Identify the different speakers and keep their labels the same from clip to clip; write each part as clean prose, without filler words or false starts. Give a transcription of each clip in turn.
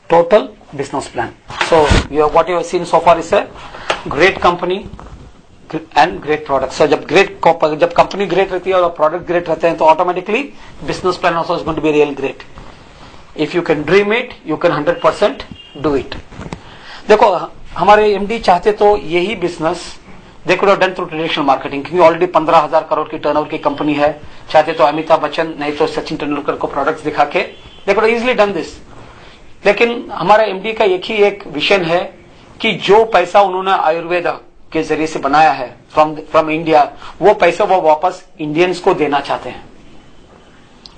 Speaker 1: total business plan. So what you have seen so far is a great company and great product. So जब company great रहती है और product great रहते हैं तो automatically business plan also is going to be real great. If you can dream it you can 100% do it. देखो हमारे MD चाहते तो यही business they could have done through traditional marketing, क्योंकि ऑलरेडी 15,000 करोड़ की टर्नओवर की कंपनी है. चाहते तो अमिताभ बच्चन नहीं तो सचिन तेंदुलकर को प्रोडक्ट्स दिखा के they could easily done this. लेकिन हमारा एमडी का एक विजन है कि जो पैसा उन्होंने आयुर्वेद के जरिए से बनाया है फ्रॉम इंडिया, वो पैसा वो वापस इंडियंस को देना चाहते हैं.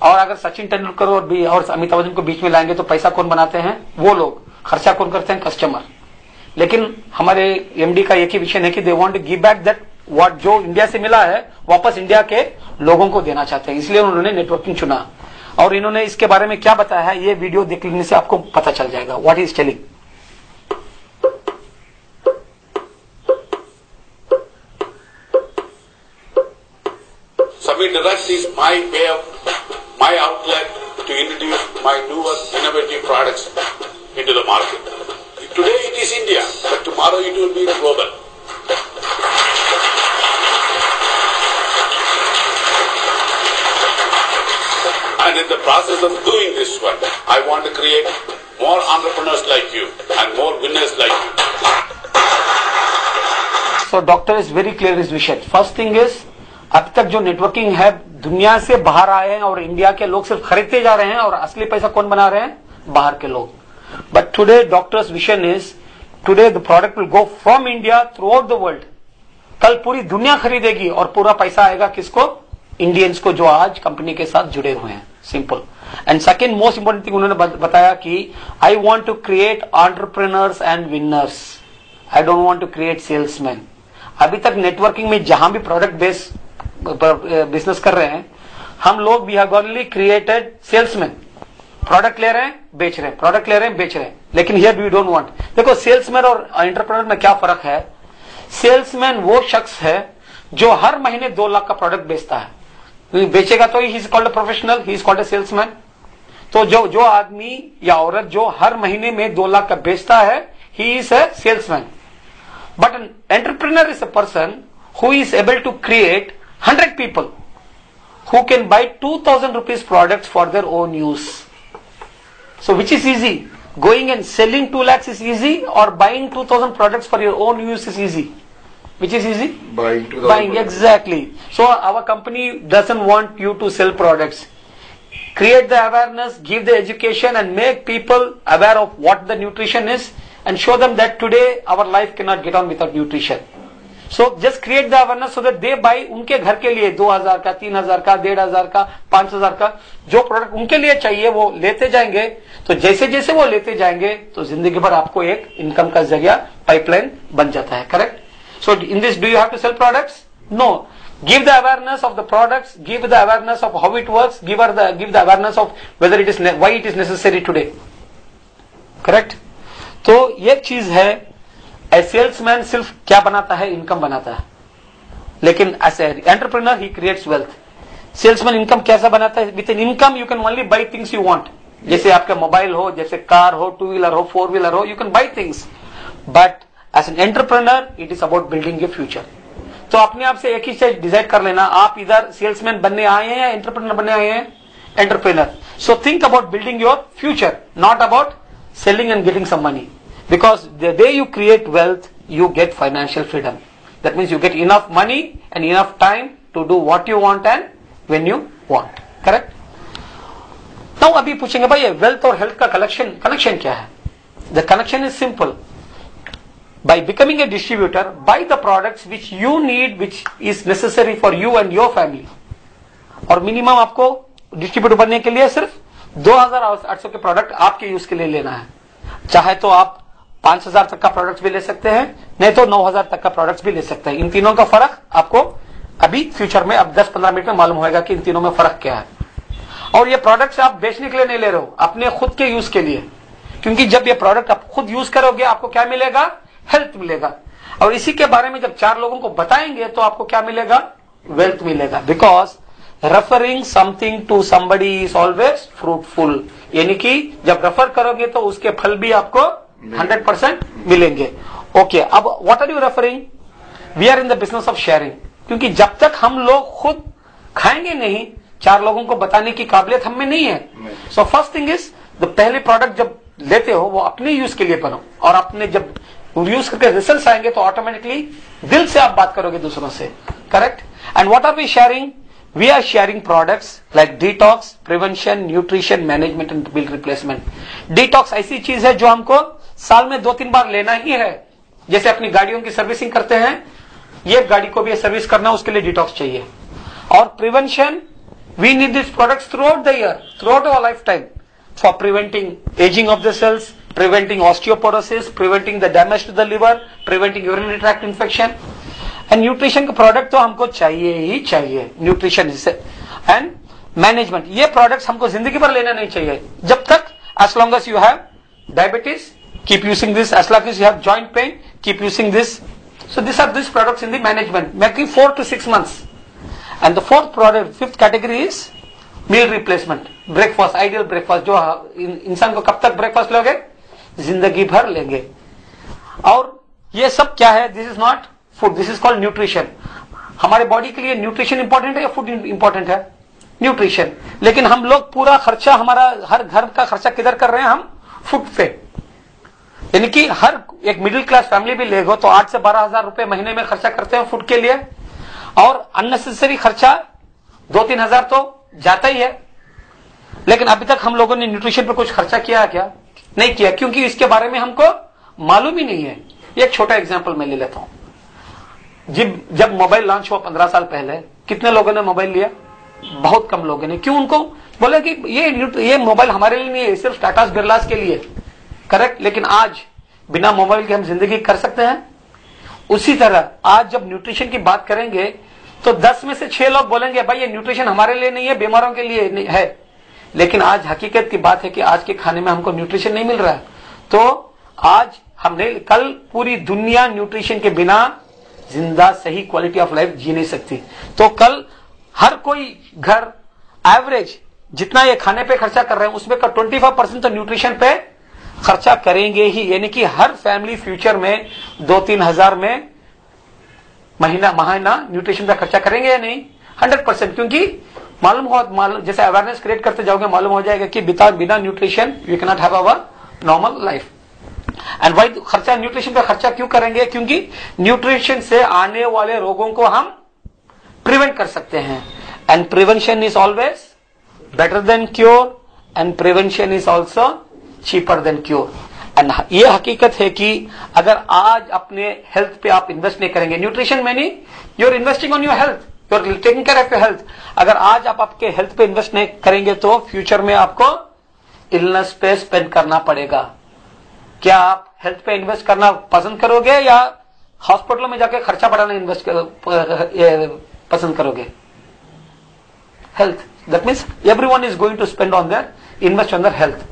Speaker 1: और अगर सचिन तेंदुलकर और अमिताभ बच्चन को बीच में लाएंगे तो पैसा कौन बनाते हैं? वो लोग. खर्चा कौन करते हैं? कस्टमर. लेकिन हमारे एमडी का एक ही विषय है कि they want to give back that what जो इंडिया से मिला है वापस इंडिया के लोगों को देना चाहते हैं. इसलिए उन्होंने नेटवर्किंग चुना. और इन्होंने इसके बारे में क्या बताया है ये वीडियो देख लेने से आपको पता चल जाएगा what is telling.
Speaker 2: Samir Direct is my way of, my outlet to introduce my newer innovative products into the market. Today it is India, but tomorrow it will be global. And in the process of doing this one, I want to create more entrepreneurs like you and more winners like you.
Speaker 1: So doctor is very clear his vision. First thing is अब तक जो networking है दुनिया से बाहर आए हैं और इंडिया के लोग सिर्फ खरीदते जा रहे हैं और असली पैसा कौन बना रहे हैं? बाहर के लोग. But today doctors vision is today the product will go from India through out the world. कल पूरी दुनिया खरीदेगी और पूरा पैसा आएगा किसको? इंडियंस को जो आज कंपनी के साथ जुड़े हुए हैं. Simple. And second most important thing उन्होंने बताया कि I want to create entrepreneurs and winners. I don't want to create salesman. अभी तक नेटवर्किंग में जहां भी प्रोडक्ट बेस्ड बिजनेस कर रहे हैं हम लोग we have only created salesman. Product ले रहे हैं बेच रहे हैं, प्रोडक्ट ले रहे हैं बेच रहे हैं. लेकिन हियर वी डोंट वांट. देखो सेल्समैन और एंटरप्रेन्योर में क्या फर्क है? सेल्समैन वो शख्स है जो हर महीने 2 लाख का प्रोडक्ट बेचता है. बेचेगा तो he is called a professional, he is called a salesman. तो जो आदमी या औरत जो हर महीने में 2 लाख का बेचता है he is a salesman. But an entrepreneur is a person who is able to create 100 people who can buy 2,000 rupees products for their own use. So which is easy? Going and selling 2 lakhs is easy or buying 2,000 products for your own use is easy? Which is easy?
Speaker 3: Buying 2,000
Speaker 1: Buying, exactly. So our company doesn't want you to sell products. Create the awareness, give the education and make people aware of what the nutrition is and show them that today our life cannot get on without nutrition. So just create the awareness so that they buy उनके घर के लिए 2,000 का, 3,000 का, 1,500 का, 5,000 का जो product उनके लिए चाहिए वो लेते जाएंगे. तो जैसे जैसे वो लेते जाएंगे तो जिंदगी भर आपको एक इनकम का जरिया पाइपलाइन बन जाता है. Correct. So in this do you have to sell products? No. Give the awareness of the products, give the awareness of how it works, give the awareness of whether it is why it is necessary today. Correct. तो ये चीज है. ए salesman सिर्फ क्या बनाता है? Income बनाता है. लेकिन as entrepreneur he creates wealth. Salesman income कैसा बनाता है? With an income you can only buy things you want. जैसे आपका मोबाइल हो, जैसे कार हो, 2 व्हीलर हो, 4 व्हीलर हो, you can buy things. But as an entrepreneur it is about building your future. तो अपने आप से एक ही चीज डिसाइड कर लेना, आप इधर सेल्समैन बनने आए हैं या एंटरप्रेन्योर बनने आए हैं? Entrepreneur. So think about building your future, not about selling and getting some money. Because the day you create wealth, you get financial freedom. That means you get enough money and enough time to do what you want and when you want. Correct? Now अभी पूछेंगे भाई ये wealth और health का connection क्या है? The connection is simple. By becoming a distributor, buy the products which you need, which is necessary for you and your family. और minimum आपको डिस्ट्रीब्यूटर बनने के लिए सिर्फ 2,800 के प्रोडक्ट आपके यूज के लिए लेना है. चाहे तो आप 5,000 तक का प्रोडक्ट भी ले सकते हैं, नहीं तो 9,000 तक का प्रोडक्ट भी ले सकते हैं. इन तीनों का फर्क आपको अभी फ्यूचर में अब 10-15 मिनट में मालूम होगा कि इन तीनों में फर्क क्या है. और ये प्रोडक्ट्स आप बेचने के लिए नहीं ले रहे हो, अपने खुद के यूज के लिए. क्योंकि जब ये प्रोडक्ट आप खुद यूज करोगे आपको क्या मिलेगा? हेल्थ मिलेगा. और इसी के बारे में जब 4 लोगों को बताएंगे तो आपको क्या मिलेगा? वेल्थ मिलेगा. Because referring something to somebody is always fruitful, यानी कि जब रेफर करोगे तो उसके फल भी आपको 100% मिलेंगे। ओके, अब what are you referring? We are in the business of sharing, क्योंकि जब तक हम लोग खुद खाएंगे नहीं, 4 लोगों को बताने की काबिलियत हम में नहीं है। So first thing is, the पहले प्रोडक्ट जब लेते हो वो अपने यूज के लिए बनो, और अपने जब यूज करके रिजल्ट आएंगे तो ऑटोमेटिकली दिल से आप बात करोगे दूसरों से, correct? And what are we sharing? We are sharing products like detox, prevention, nutrition, management and meal replacement. Detox ऐसी चीज है जो हमको साल में 2-3 बार लेना ही है। जैसे अपनी गाड़ियों की सर्विसिंग करते हैं, ये गाड़ी को भी सर्विस करना, उसके लिए डिटॉक्स चाहिए। और prevention, we need this products throughout the year, throughout our lifetime, for preventing ageing of the cells, preventing osteoporosis, preventing the damage to the liver, preventing urinary tract infection. And nutrition का product तो हमको चाहिए ही चाहिए, nutrition से। And management, ये products हमको जिंदगी भर लेना नहीं चाहिए। जब तक, as long as you have diabetes, keep using this. As long as you have joint pain, keep using this. So these are these products in the management, making 4 to 6 months. And the fourth product, fifth category is meal replacement, breakfast, ideal breakfast. जो इंसान को कब तक breakfast लोगे? जिंदगी भर लेंगे। और ये सब क्या है? This is not food, this is called nutrition. हमारे बॉडी के लिए न्यूट्रिशन इंपॉर्टेंट है या फूड इंपॉर्टेंट है? न्यूट्रिशन। लेकिन हम लोग पूरा खर्चा, हमारा हर घर का खर्चा किधर कर रहे हैं? हम फूड पे। यानी कि हर एक मिडिल क्लास फैमिली भी लेगो तो 8 से 12 हजार रुपए महीने में खर्चा करते हैं फूड के लिए, और अननेसेसरी खर्चा 2-3 हजार तो जाता ही है। लेकिन अभी तक हम लोगों ने न्यूट्रिशन पर कुछ खर्चा किया क्या? नहीं किया, क्योंकि इसके बारे में हमको मालूम ही नहीं है। एक छोटा एग्जांपल मैं ले लेता हूं। जब मोबाइल लॉन्च हुआ 15 साल पहले, कितने लोगों ने मोबाइल लिया? बहुत कम लोगों ने। क्यों? उनको बोले कि ये मोबाइल हमारे लिए नहीं है, सिर्फ टाटा बिरलास के लिए, करेक्ट? लेकिन आज बिना मोबाइल के हम जिंदगी कर सकते हैं। उसी तरह आज जब न्यूट्रिशन की बात करेंगे तो 10 में से 6 लोग बोलेंगे भाई ये न्यूट्रिशन हमारे लिए नहीं है, बीमारों के लिए है। लेकिन आज हकीकत की बात है कि आज के खाने में हमको न्यूट्रिशन नहीं मिल रहा है। तो आज हमने, कल पूरी दुनिया न्यूट्रिशन के बिना जिंदा सही क्वालिटी ऑफ लाइफ जी नहीं सकती। तो कल हर कोई घर एवरेज जितना ये खाने पे खर्चा कर रहे हैं उसमें का 25% तो न्यूट्रिशन पे खर्चा करेंगे ही। यानी कि हर फैमिली फ्यूचर में 2-3 हजार में महीना न्यूट्रिशन पे खर्चा करेंगे या नहीं? 100%। क्योंकि मालूम जैसे अवेयरनेस क्रिएट करते जाओगे मालूम हो जाएगा कि बिना nutrition you can not have our normal life. And why खर्चा न्यूट्रिशन पे खर्चा क्यों करेंगे? क्योंकि न्यूट्रिशन से आने वाले रोगों को हम प्रिवेंट कर सकते हैं। And prevention is always better than cure, and prevention is also cheaper than cure. And ये हकीकत है कि अगर आज अपने हेल्थ पे आप इन्वेस्ट नहीं करेंगे, न्यूट्रिशन में नहीं, you are investing on your health, you are taking care of your health. अगर आज आप आपके हेल्थ पे इन्वेस्ट नहीं करेंगे तो फ्यूचर में आपको इलनेस पे स्पेंड करना पड़ेगा। क्या आप हेल्थ पे इन्वेस्ट करना पसंद करोगे या हॉस्पिटलों में जाके खर्चा बढ़ाना पसंद करोगे? Health, that means everyone is going to spend on their, invest on their health.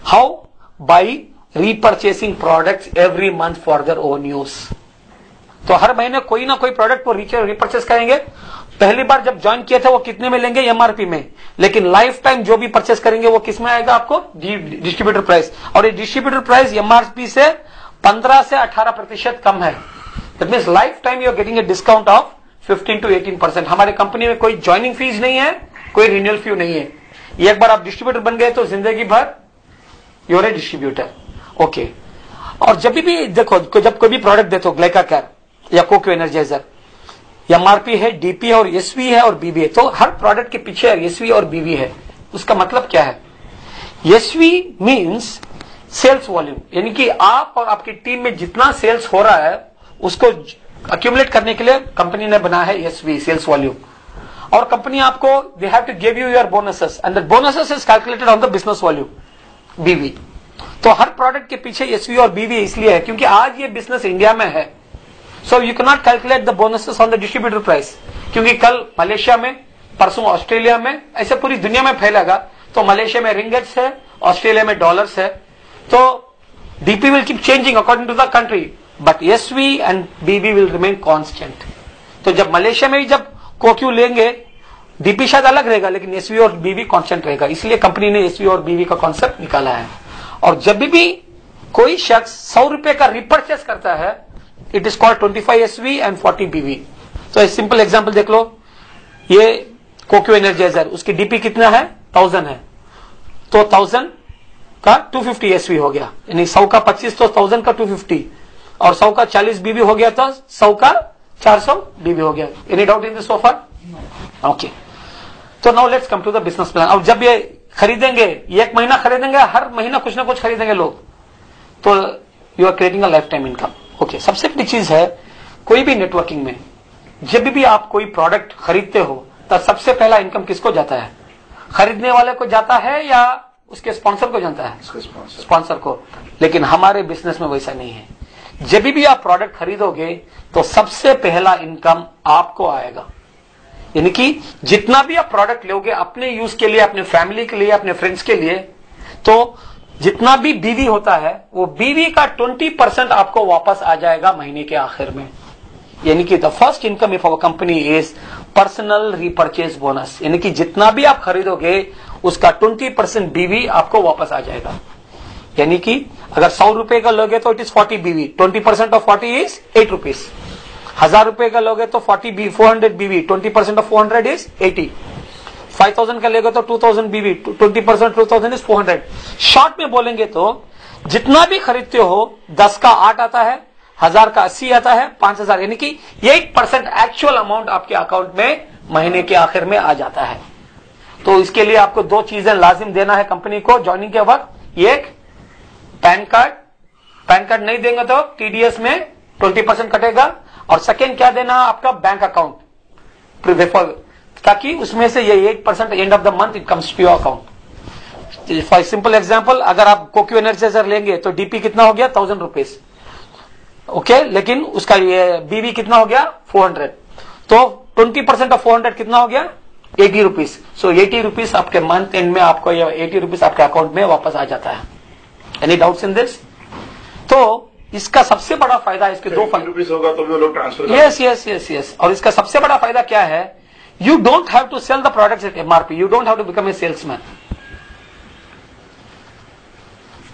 Speaker 1: How? By repurchasing products every month for their own use। तो हर महीने कोई ना कोई प्रोडक्ट वो रिपर्चेस करेंगे। पहली बार जब ज्वाइन किए थे वो कितने में लेंगे? एमआरपी में। लेकिन लाइफ टाइम जो भी परचेस करेंगे वो किस में आएगा? आपको डिस्ट्रीब्यूटर प्राइस। और ये डिस्ट्रीब्यूटर प्राइस एमआरपी से 15 से 18% कम है। That means life time you are getting a discount off 15 to 18%। हमारे कंपनी में कोई ज्वाइनिंग फीस नहीं है, कोई रिन्यूअल फी नहीं है। एक बार आप डिस्ट्रीब्यूटर बन गए तो जिंदगी भर यूर ए डिस्ट्रीब्यूटर। ओके। और जब भी देखो, जब कोई भी प्रोडक्ट देते हो, ग्लाइकाकेयर या कोको एनर्जाइजर, एमआरपी है, डीपी है और एसवी है और बीबी है। तो हर प्रोडक्ट के पीछे एसवी और बीबी है। उसका मतलब क्या है? एसवी मींस सेल्स वॉल्यूम, यानी कि आप और आपकी टीम में जितना सेल्स हो रहा है उसको अक्यूमुलेट करने के लिए कंपनी ने बना है एसवी, सेल्स वॉल्यूम। और कंपनी आपको, they have to give you your bonuses and that bonuses is calculated on the business volume, BV. तो हर प्रोडक्ट के पीछे एसवी और बीवी इसलिए है क्योंकि आज ये बिजनेस इंडिया में है। So you can not calculate the bonuses on the distributor price, क्योंकि कल मलेशिया में, परसों ऑस्ट्रेलिया में, ऐसे पूरी दुनिया में फैलेगा। तो मलेशिया में रिंगेट्स है, ऑस्ट्रेलिया में डॉलर्स है। तो DP will keep changing according to the country, but SV and BB will remain constant. तो जब मलेशिया में जब कोक्यू लेंगे डीपी शायद अलग रहेगा, लेकिन एसवी और बीवी कांस्टेंट रहेगा। इसलिए कंपनी ने एसवी और बीवी का कॉन्सेप्ट निकाला है। और जब भी कोई शख्स 100 रुपए का रिपर्चेस करता है, it is called 25 SV and 40 BV. तो एक सिंपल एग्जांपल देख लो, ये कोक्यो एनर्जाइजर, उसकी डीपी कितना है, 1000 है, तो 1000 का 250 एसवी हो गया, यानी 100 का 25 तो 1000 का 250, और 100 का 40 बीबी हो गया तो 100 का 400 बीबी हो गया। Any doubt in this so far? Okay, तो now let's come to the business plan. और जब ये खरीदेंगे, ये 1 महीना खरीदेंगे, हर महीना कुछ ना कुछ खरीदेंगे लोग, तो you are creating a life time income. Okay, सबसे बड़ी चीज है, कोई भी नेटवर्किंग में जब भी आप कोई प्रोडक्ट खरीदते हो, तब सबसे पहला इनकम किसको जाता है? खरीदने वाले को जाता है या उसके स्पॉन्सर को जाता है? स्पॉन्सर को। लेकिन हमारे बिजनेस में वैसा नहीं है। जब भी आप प्रोडक्ट खरीदोगे तो सबसे पहला इनकम आपको आएगा। यानी कि जितना भी आप प्रोडक्ट लोगे अपने यूज के लिए, अपने फैमिली के लिए, अपने फ्रेंड्स के लिए, तो जितना भी बीवी होता है, वो बीवी का 20% आपको वापस आ जाएगा महीने के आखिर में। यानी कि the first income of our company is personal repurchase bonus. यानी कि जितना भी आप खरीदोगे उसका 20% बीवी आपको वापस आ जाएगा। यानी कि अगर 100 रुपए का लोगे तो इट इज 40 बीवी, 20% ऑफ 40 इज 8 रुपीज। 1000 रुपए का लोगे तो 400 बीवी, 20% ऑफ 400 इज 80। 5000 का लेगा तो 2000 बीवी, 20% 2000 इज 400। शॉर्ट में बोलेंगे तो जितना भी खरीदते हो, 10 का 8 आता है, 1000 का 80 आता है, 5000, यानी कि 8% एक्चुअल अमाउंट आपके अकाउंट में महीने के आखिर में आ जाता है। तो इसके लिए आपको 2 चीजें लाजिम देना है कंपनी को ज्वाइनिंग के वक्त। एक, पैन कार्ड। पैन कार्ड नहीं देंगे तो टीडीएस में 20% कटेगा। और सेकेंड क्या देना, आपका बैंक अकाउंट, ताकि उसमें से ये 8% end of the month it comes to your account. For simple example, अगर आप कोक्यो एनर्जाइजर लेंगे तो डीपी कितना हो गया, 1000 रुपीज। ओके, लेकिन उसका ये बीवी कितना हो गया, 400। तो 20% ऑफ 400 कितना हो गया, 80 रुपीज। सो 80 रुपीज आपके मंथ एंड में आपको, ये 80 रुपीज आपके अकाउंट में वापस आ जाता है। Any doubts in this? तो इसका सबसे बड़ा फायदा, इसके 2 फायदे
Speaker 3: होगा तो भी लोग ट्रांसफर।
Speaker 1: यस। और इसका सबसे बड़ा फायदा क्या है, you don't have to sell the products at MRP, you don't have to become a salesman.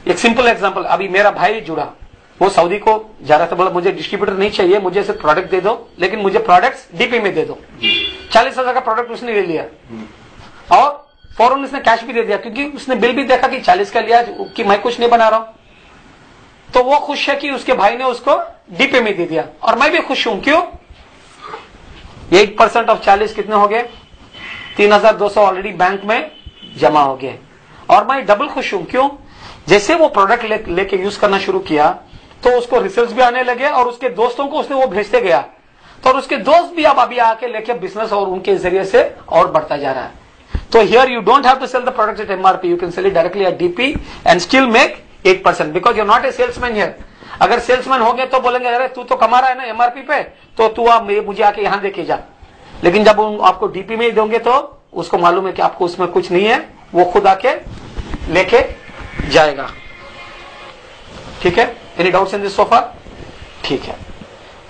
Speaker 1: एक सिंपल एग्जांपल, अभी मेरा भाई जुड़ा, वो सऊदी को जा रहा था, बोला मुझे डिस्ट्रीब्यूटर नहीं चाहिए, मुझे सिर्फ प्रोडक्ट दे दो, लेकिन मुझे प्रोडक्ट्स डीपी में दे दो। 40,000 का प्रोडक्ट उसने ले लिया और फौरन उसने कैश भी दे दिया, क्योंकि उसने बिल भी देखा कि 40 का लिया कि मैं कुछ नहीं बना रहा हूं। तो वो खुश है कि उसके भाई ने उसको डीपी में दे दिया, और मैं भी खुश हूं। क्यों? 8% ऑफ 40 कितने हो गए, 3200 ऑलरेडी बैंक में जमा हो गए। और मैं डबल खुश हूं। क्यों? जैसे वो प्रोडक्ट लेके यूज करना शुरू किया तो उसको रिजल्ट्स भी आने लगे, और उसके दोस्तों को उसने वो भेजते गया, तो और उसके दोस्त भी अब अभी आके लेके बिजनेस और उनके जरिए से और बढ़ता जा रहा है। तो here you don't have to sell the product at MRP, you can sell it directly at DP and still make 8% because you are not a salesman here. अगर सेल्समैन हो गए तो बोलेंगे अरे तू तो कमा रहा है ना एमआरपी पे, तो तू आप मुझे आके यहां देके जा। लेकिन जब आपको डीपी में ही दोगे तो उसको मालूम है कि आपको उसमें कुछ नहीं है, वो खुद आके लेके जाएगा। ठीक है? Any doubts in this so far? ठीक है।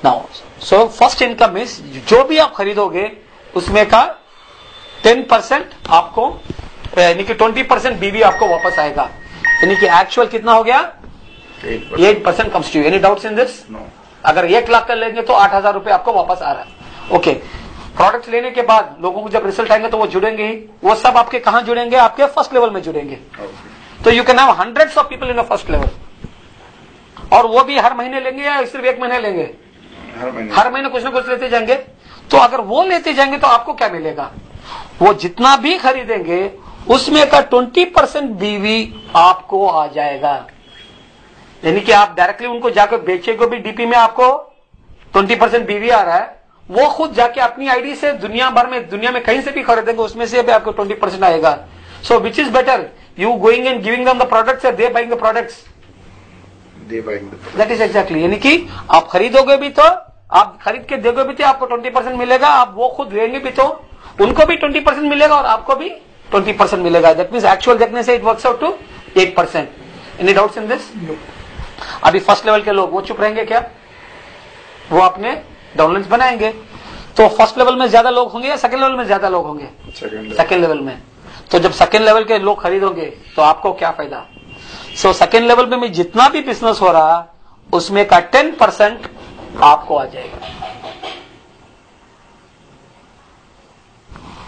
Speaker 1: Now so first income is, जो भी आप खरीदोगे उसमें का 10% आपको, यानी कि 20% बीवी आपको वापस आएगा। यानी कि एक्चुअल कितना हो गया, 8% comes to you. Any doubts in this? अगर 1 लाख का लेंगे तो 8,000 रुपए आपको वापस आ रहा है। ओके, प्रोडक्ट लेने के बाद लोगों को जब रिजल्ट आएंगे तो वो जुड़ेंगे ही, वो सब आपके कहां जुड़ेंगे, आपके फर्स्ट लेवल में जुड़ेंगे। तो you can have hundreds of people in the first level, और वो भी हर महीने लेंगे या सिर्फ 1 महीने लेंगे, हर महीने कुछ ना कुछ लेते जाएंगे। तो अगर वो लेते जाएंगे तो आपको क्या मिलेगा, वो जितना भी खरीदेंगे उसमें का 20% बीवी आपको आ जाएगा। यानी कि आप डायरेक्टली उनको जाकर बेचेंगे भी डीपी में, आपको 20% बीवी आ रहा है, वो खुद जाके अपनी आईडी से दुनिया में कहीं से भी खरीदेंगे, उसमें से भी आपको 20% आएगा। So which is better, you going and giving them the products, they buying the products? That is exactly. यानी कि आप खरीदोगे भी तो, आप खरीद के दोगे भी तो आपको 20% मिलेगा, आप वो खुद लेंगे भी तो उनको भी 20% मिलेगा और आपको भी 20% मिलेगा। दैट मीन्स एक्चुअल देखने से it works out to 8%। Any doubts in this? अभी फर्स्ट लेवल के लोग वो चुप रहेंगे क्या? वो अपने डाउनलाइंस बनाएंगे। तो फर्स्ट लेवल में ज्यादा लोग होंगे या सेकंड लेवल में ज्यादा लोग होंगे? सेकंड लेवल में। तो जब सेकंड लेवल के लोग खरीदोगे तो आपको क्या फायदा? सो सेकंड लेवल में जितना भी बिजनेस हो रहा उसमें का 10% आपको आ जाएगा,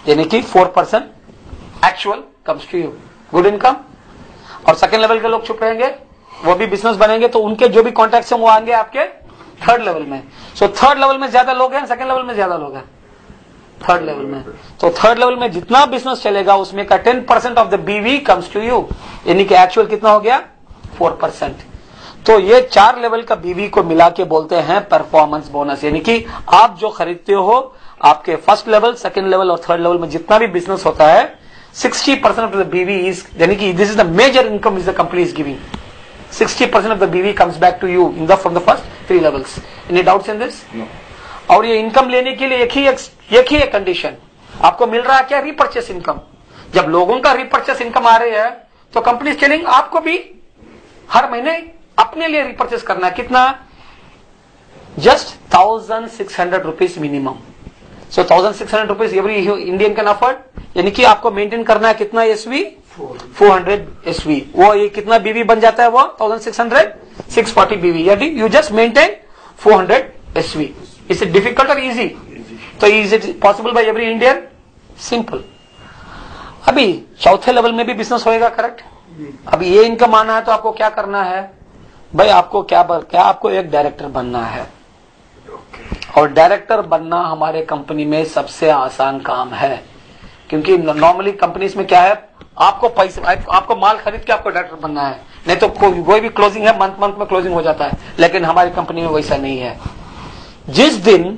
Speaker 1: यानी कि 4% actual comes to you, good income. और सेकंड लेवल के लोग चुप रहेंगे, वो भी बिजनेस बनेंगे तो उनके जो भी कॉन्ट्रैक्ट्स हैं वो आएंगे आपके थर्ड लेवल में। सो थर्ड लेवल में ज्यादा लोग हैं, सेकंड लेवल में ज्यादा लोग हैं? थर्ड लेवल में। तो थर्ड लेवल में जितना बिजनेस चलेगा उसमें का 10% ऑफ द बीवी कम्स टू यू, यानी कि एक्चुअल कितना हो गया? 4%। तो ये 4 लेवल का बीवी को मिला के बोलते हैं परफॉर्मेंस बोनस, यानी कि आप जो खरीदते हो आपके फर्स्ट लेवल, सेकंड लेवल और थर्ड लेवल में जितना भी बिजनेस होता है 60% ऑफ द बीवी इज, यानी कि this is the major income is the company is giving. 60% of the BV comes back to you in the from the first 3 levels. Any doubts in this?
Speaker 2: No.
Speaker 1: और ये income लेने के लिए एक ही condition आपको मिल रहा है क्या? Repurchase income. जब लोगों का रीपर्चेस इनकम आ रही है तो कंपनी टेलिंग आपको भी हर महीने अपने लिए रीपर्चेस करना है। कितना? Just 1600 rupees minimum. So 1600 rupees every Indian can afford, यानी कि आपको मेंटेन करना है कितना एसवी? 400 एसवी। वो ये कितना बीवी बन जाता है? वो 1600 640 बीवी, यानी you just maintain 400 SV. Is it difficult और इजी? तो is it possible by every Indian? Simple. अभी चौथे लेवल में भी बिजनेस होएगा, करेक्ट? अभी ये इनकम आना है तो आपको क्या करना है भाई? आपको क्या आपको एक डायरेक्टर बनना है। और डायरेक्टर बनना हमारे कंपनी में सबसे आसान काम है, क्योंकि नॉर्मली कंपनीज में क्या है, आपको पैसे, आपको माल खरीद के आपको डायरेक्टर बनना है, नहीं तो कोई भी क्लोजिंग है मंथ में क्लोजिंग हो जाता है। लेकिन हमारी कंपनी में वैसा नहीं है। जिस दिन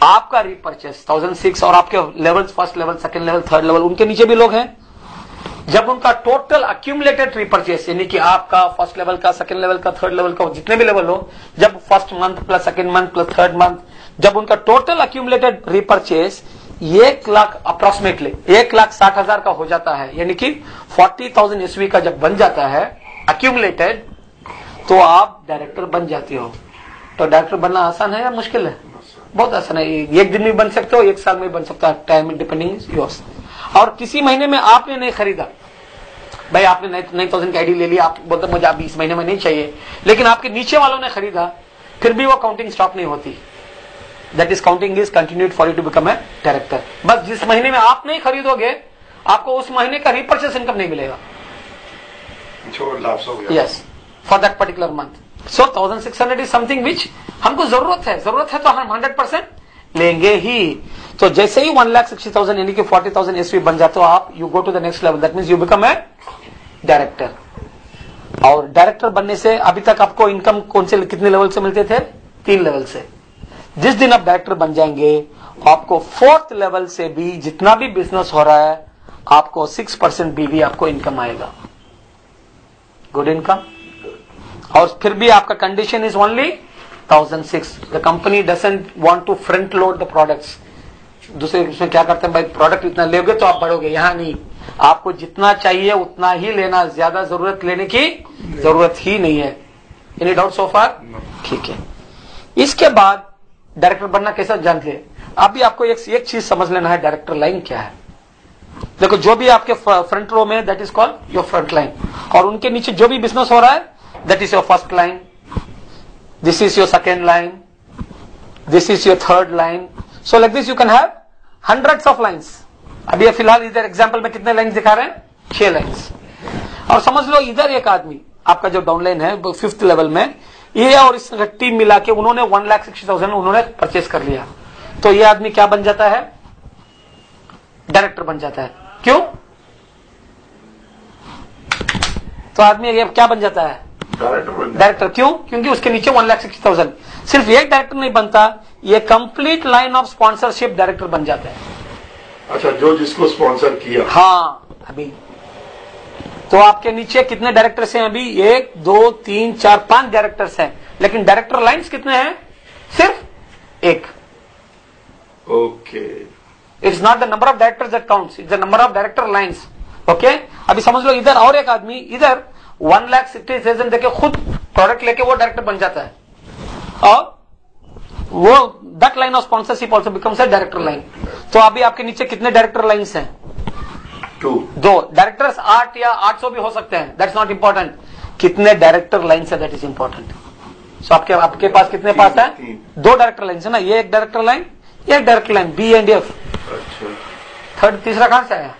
Speaker 1: आपका रीपर्चेस 1006 और आपके levels, first level, second level, third level, उनके नीचे भी लोग हैं, जब उनका टोटल अक्यूमुलेटेड रीपर्चेस, यानी कि आपका फर्स्ट लेवल का, सेकंड लेवल का, थर्ड लेवल का, जितने भी लेवल हो, जब first month plus second month plus third month, जब उनका total accumulated repurchase 1 lakh approximately 1,60,000 का हो जाता है, यानी कि 40,000 ईस्वी का जब बन जाता है अक्यूमुलेटेड, तो आप डायरेक्टर बन जाते हो। तो डायरेक्टर बनना आसान है या मुश्किल है? बहुत आसान है। एक दिन में बन सकते हो, 1 साल में बन सकता है, टाइम डिपेंडिंग इज योर्स। और किसी महीने में आपने नहीं खरीदा भाई, आपने 9,000 की आईडी ले लिया, आप बोलते मुझे अभी इस महीने में नहीं चाहिए, लेकिन आपके नीचे वालों ने खरीदा, फिर भी वो काउंटिंग स्टॉप नहीं होती। That is counting is continued for you to become a director. बस जिस महीने में आप नहीं खरीदोगे आपको उस महीने का रीपर्चेस इनकम नहीं मिलेगा। Yes, for that particular month. So 1600 is something which हमको जरूरत है तो हम 100% लेंगे ही। तो जैसे ही 1,60,000 यानी कि 40,000 एसवी बन जाते हो आप, you go to the next level, that means you become a director. और डायरेक्टर बनने से अभी तक आपको इनकम कौन से कितने लेवल से मिलते थे? 3 लेवल से। जिस दिन आप डायरेक्टर बन जाएंगे आपको 4th लेवल से भी जितना भी बिजनेस हो रहा है आपको 6% बीवी आपको इनकम आएगा, गुड इनकम। और फिर भी आपका condition is only 1,006। The company doesn't want to front load the products. दूसरे उसमें क्या करते हैं भाई, प्रोडक्ट इतना लोगे तो आप बढ़ोगे, यहां नहीं, आपको जितना चाहिए उतना ही लेना, ज्यादा जरूरत लेने की जरूरत ही नहीं है। Any doubt so far? ठीक है। इसके बाद डायरेक्टर बनना कैसा जान ले। अभी आपको एक चीज समझ लेना है, डायरेक्टर लाइन क्या है। देखो, जो भी आपके फ्रंट रो में, that is called your front line, और उनके नीचे जो भी बिजनेस हो रहा है that is your first line, this is your second line, this is your third line. So like this you can have hundreds of lines. अभी फिलहाल इधर एग्जाम्पल में कितने लाइन्स दिखा रहे हैं? 6 लाइन्स। और समझ लो इधर एक आदमी, आपका जो डाउनलाइन है 5th लेवल में, ये और इस टीम मिला के उन्होंने 1,60,000 उन्होंने परचेस कर लिया, तो ये आदमी क्या बन जाता है? डायरेक्टर बन जाता है। क्यों? तो आदमी ये क्या बन जाता है? डायरेक्टर। क्यों? क्योंकि उसके नीचे 1,60,000। सिर्फ एक डायरेक्टर नहीं बनता, ये complete line of sponsorship director बन जाता है।
Speaker 2: अच्छा, जो जिसको स्पॉन्सर किया।
Speaker 1: हाँ, अभी तो आपके नीचे कितने डायरेक्टर्स हैं? अभी 1 2 3 4 5 डायरेक्टर्स हैं, लेकिन डायरेक्टर लाइंस कितने हैं? सिर्फ 1।
Speaker 2: Okay,
Speaker 1: it's not the number of directors that counts, it's the number of director lines. Okay, अभी समझ लो इधर और एक आदमी इधर 1,60,000 देके खुद प्रोडक्ट लेके वो डायरेक्टर बन जाता है, और वो that line of sponsorship also becomes a director line. तो अभी आपके नीचे कितने डायरेक्टर लाइन्स हैं? 2 डायरेक्टर्स 8 या 800 भी हो सकते हैं, दैट्स नॉट इंपॉर्टेंट। कितने डायरेक्टर लाइन्स है दैट इज इंपॉर्टेंट। सो आपके पास कितने पास है? 2 डायरेक्टर लाइन्स है ना, ये एक डायरेक्टर लाइन, ये एक director line, B and F. Third तीसरा कहां से आया?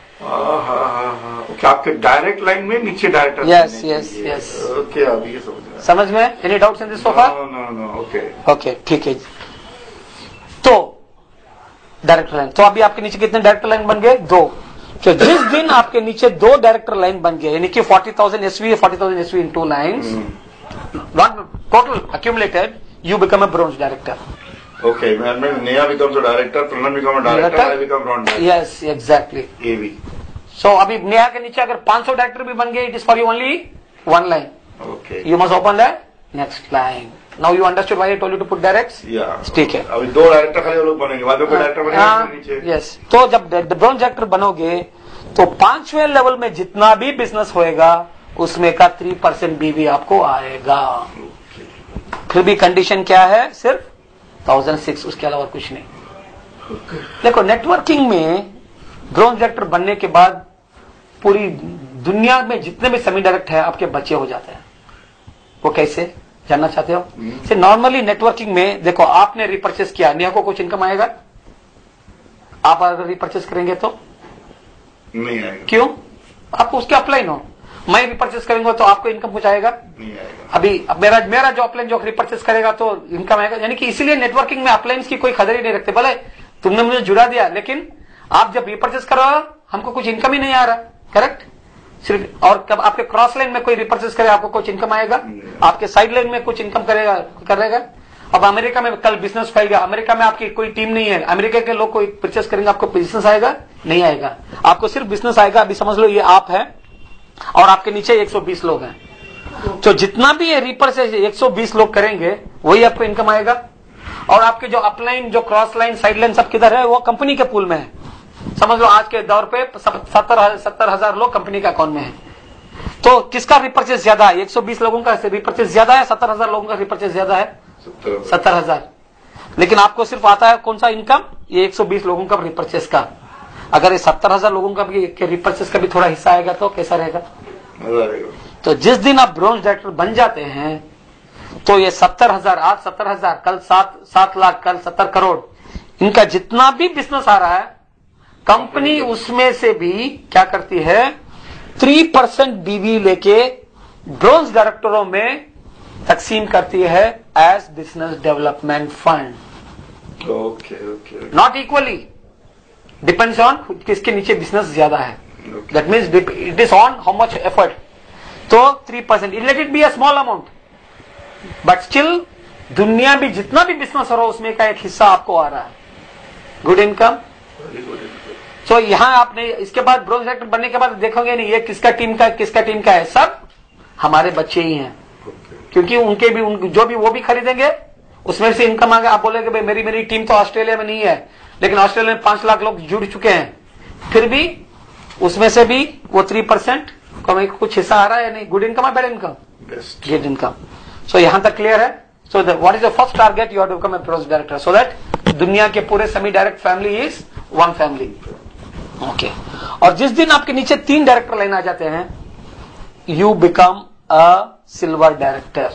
Speaker 3: आपके डायरेक्ट लाइन में नीचे director.
Speaker 1: Yes yes yes,
Speaker 3: okay, अभी
Speaker 1: समझ में? Any doubts in this so far?
Speaker 3: No, okay
Speaker 1: okay, ठीक है। तो डायरेक्टर लाइन, तो अभी आपके नीचे कितने डायरेक्टर लाइन बन गए? 2। तो जिस दिन आपके नीचे 2 डायरेक्टर लाइन बन गए, यानी कि 40,000 SV 40,000 SV in 2 lines, total accumulated, you become a bronze director.
Speaker 3: Okay, Neha becomes a director, Pranan becomes a director, I become bronze director.
Speaker 1: Yes, exactly.
Speaker 3: AV.
Speaker 1: So अभी नेहा के नीचे अगर 500 डायरेक्टर भी बन गए, it is for you only 1 line.
Speaker 3: Okay.
Speaker 1: You must open the next line. Now you understood why I told you to put directs?
Speaker 3: Yeah.
Speaker 1: ठीक है।
Speaker 3: अभी 2 डायरेक्टर खाली वो लोग बनेंगे, बाद में कोई डायरेक्टर बनेगा नीचे।
Speaker 1: यस, तो जब ब्रॉन्ज डायरेक्टर बनोगे तो 5वें लेवल में जितना भी बिजनेस होएगा उसमें का 3% बीवी आपको आएगा। फिर भी कंडीशन क्या है? सिर्फ 1006, उसके अलावा कुछ नहीं। देखो, नेटवर्किंग में ब्रॉन्ज डायरेक्टर बनने के बाद पूरी दुनिया में जितने भी सेमी डायरेक्ट है आपके बच्चे हो जाते हैं। वो कैसे जानना चाहते हो? से नॉर्मली नेटवर्किंग में देखो, आपने रिपर्चेस किया, नेहा को कुछ इनकम आएगा? आप अगर रिपर्चेस करेंगे तो
Speaker 3: नहीं आएगा।
Speaker 1: क्यों? आपको उसके अपलाइन हो। मैं रिपर्चेस करेंगे तो आपको इनकम कुछ आएगा?
Speaker 3: नहीं आएगा।
Speaker 1: अभी अब मेरा जो अपलाइन जो रिपर्चेस करेगा तो इनकम आएगा। यानी कि इसीलिए नेटवर्किंग में अपलाइंस की कोई कदर ही नहीं रखते। भले तुमने मुझे जुड़ा दिया, लेकिन आप जब रिपर्चेस करो हमको कुछ इनकम ही नहीं आ रहा। करेक्ट? सिर्फ और कब आपके क्रॉस लाइन में कोई रिपर्चेस करे आपको कुछ इनकम आएगा? आपके साइड लाइन में कुछ इनकम करेगा। अब अमेरिका में कल बिजनेस फैल अमेरिका में आपकी कोई टीम नहीं है, अमेरिका के लोग कोई परचेस करेंगे, आपको बिजनेस आएगा? नहीं आएगा। आपको सिर्फ बिजनेस आएगा। अभी समझ लो ये आप है और आपके नीचे 120 लोग हैं, तो जितना भी ये रिपर्चेस 120 लोग करेंगे वही आपको इनकम आएगा। और आपके जो अपलाइन, जो क्रॉस लाइन, साइड लाइन सब किधर है? वो कंपनी के पूल में है। समझ लो आज के दौर पे 70,000 लोग कंपनी के अकाउंट में है। तो किसका रिपर्चेस ज्यादा है? 120 लोगों का रिपर्चेस ज्यादा है, 70,000 लोगों का रिपर्चेस ज्यादा है? 70,000। लेकिन आपको सिर्फ आता है कौन सा इनकम? ये 120 लोगों का रिपर्चेस का। अगर ये 70,000 लोगों का भी रिपर्चेस का भी थोड़ा हिस्सा आएगा तो कैसा रहेगा? तो जिस दिन आप ब्रॉन्ज डायरेक्टर बन जाते हैं तो ये 70,000, आज 70,000, कल 7 लाख, कल 70 करोड़, इनका जितना भी बिजनेस आ रहा है कंपनी उसमें से भी क्या करती है? 3% बीवी लेके ब्रॉन्ज डायरेक्टरों में तकसीम करती है as business development fund.
Speaker 3: Okay.
Speaker 1: Not equally, depends on किसके नीचे बिजनेस ज्यादा है। That means it is on how much effort. तो 3%, let it be a small amount, but still दुनिया भी जितना भी बिजनेस हो रहा है उसमें का एक हिस्सा आपको आ रहा है। Good income. तो यहां आपने इसके बाद ब्रॉन्ज डायरेक्टर बनने के बाद देखोगे नहीं ये किसका टीम का है, सब हमारे बच्चे ही हैं। क्योंकि उनके भी जो भी वो भी खरीदेंगे उसमें से इनकम आगे। आप बोलेंगे भाई मेरी टीम तो ऑस्ट्रेलिया में नहीं है, लेकिन ऑस्ट्रेलिया में 5 लाख लोग जुड़ चुके हैं, फिर भी उसमें से भी वो 3% कुछ हिस्सा आ रहा है या नहीं? गुड इनकम है, bad income? Good income. So यहां तक क्लियर है? So what is the first target? You have to become a bronze director so that दुनिया के पूरे semi direct family is one family. Okay. और जिस दिन आपके नीचे 3 डायरेक्टर लाइन आ जाते हैं you become a silver director.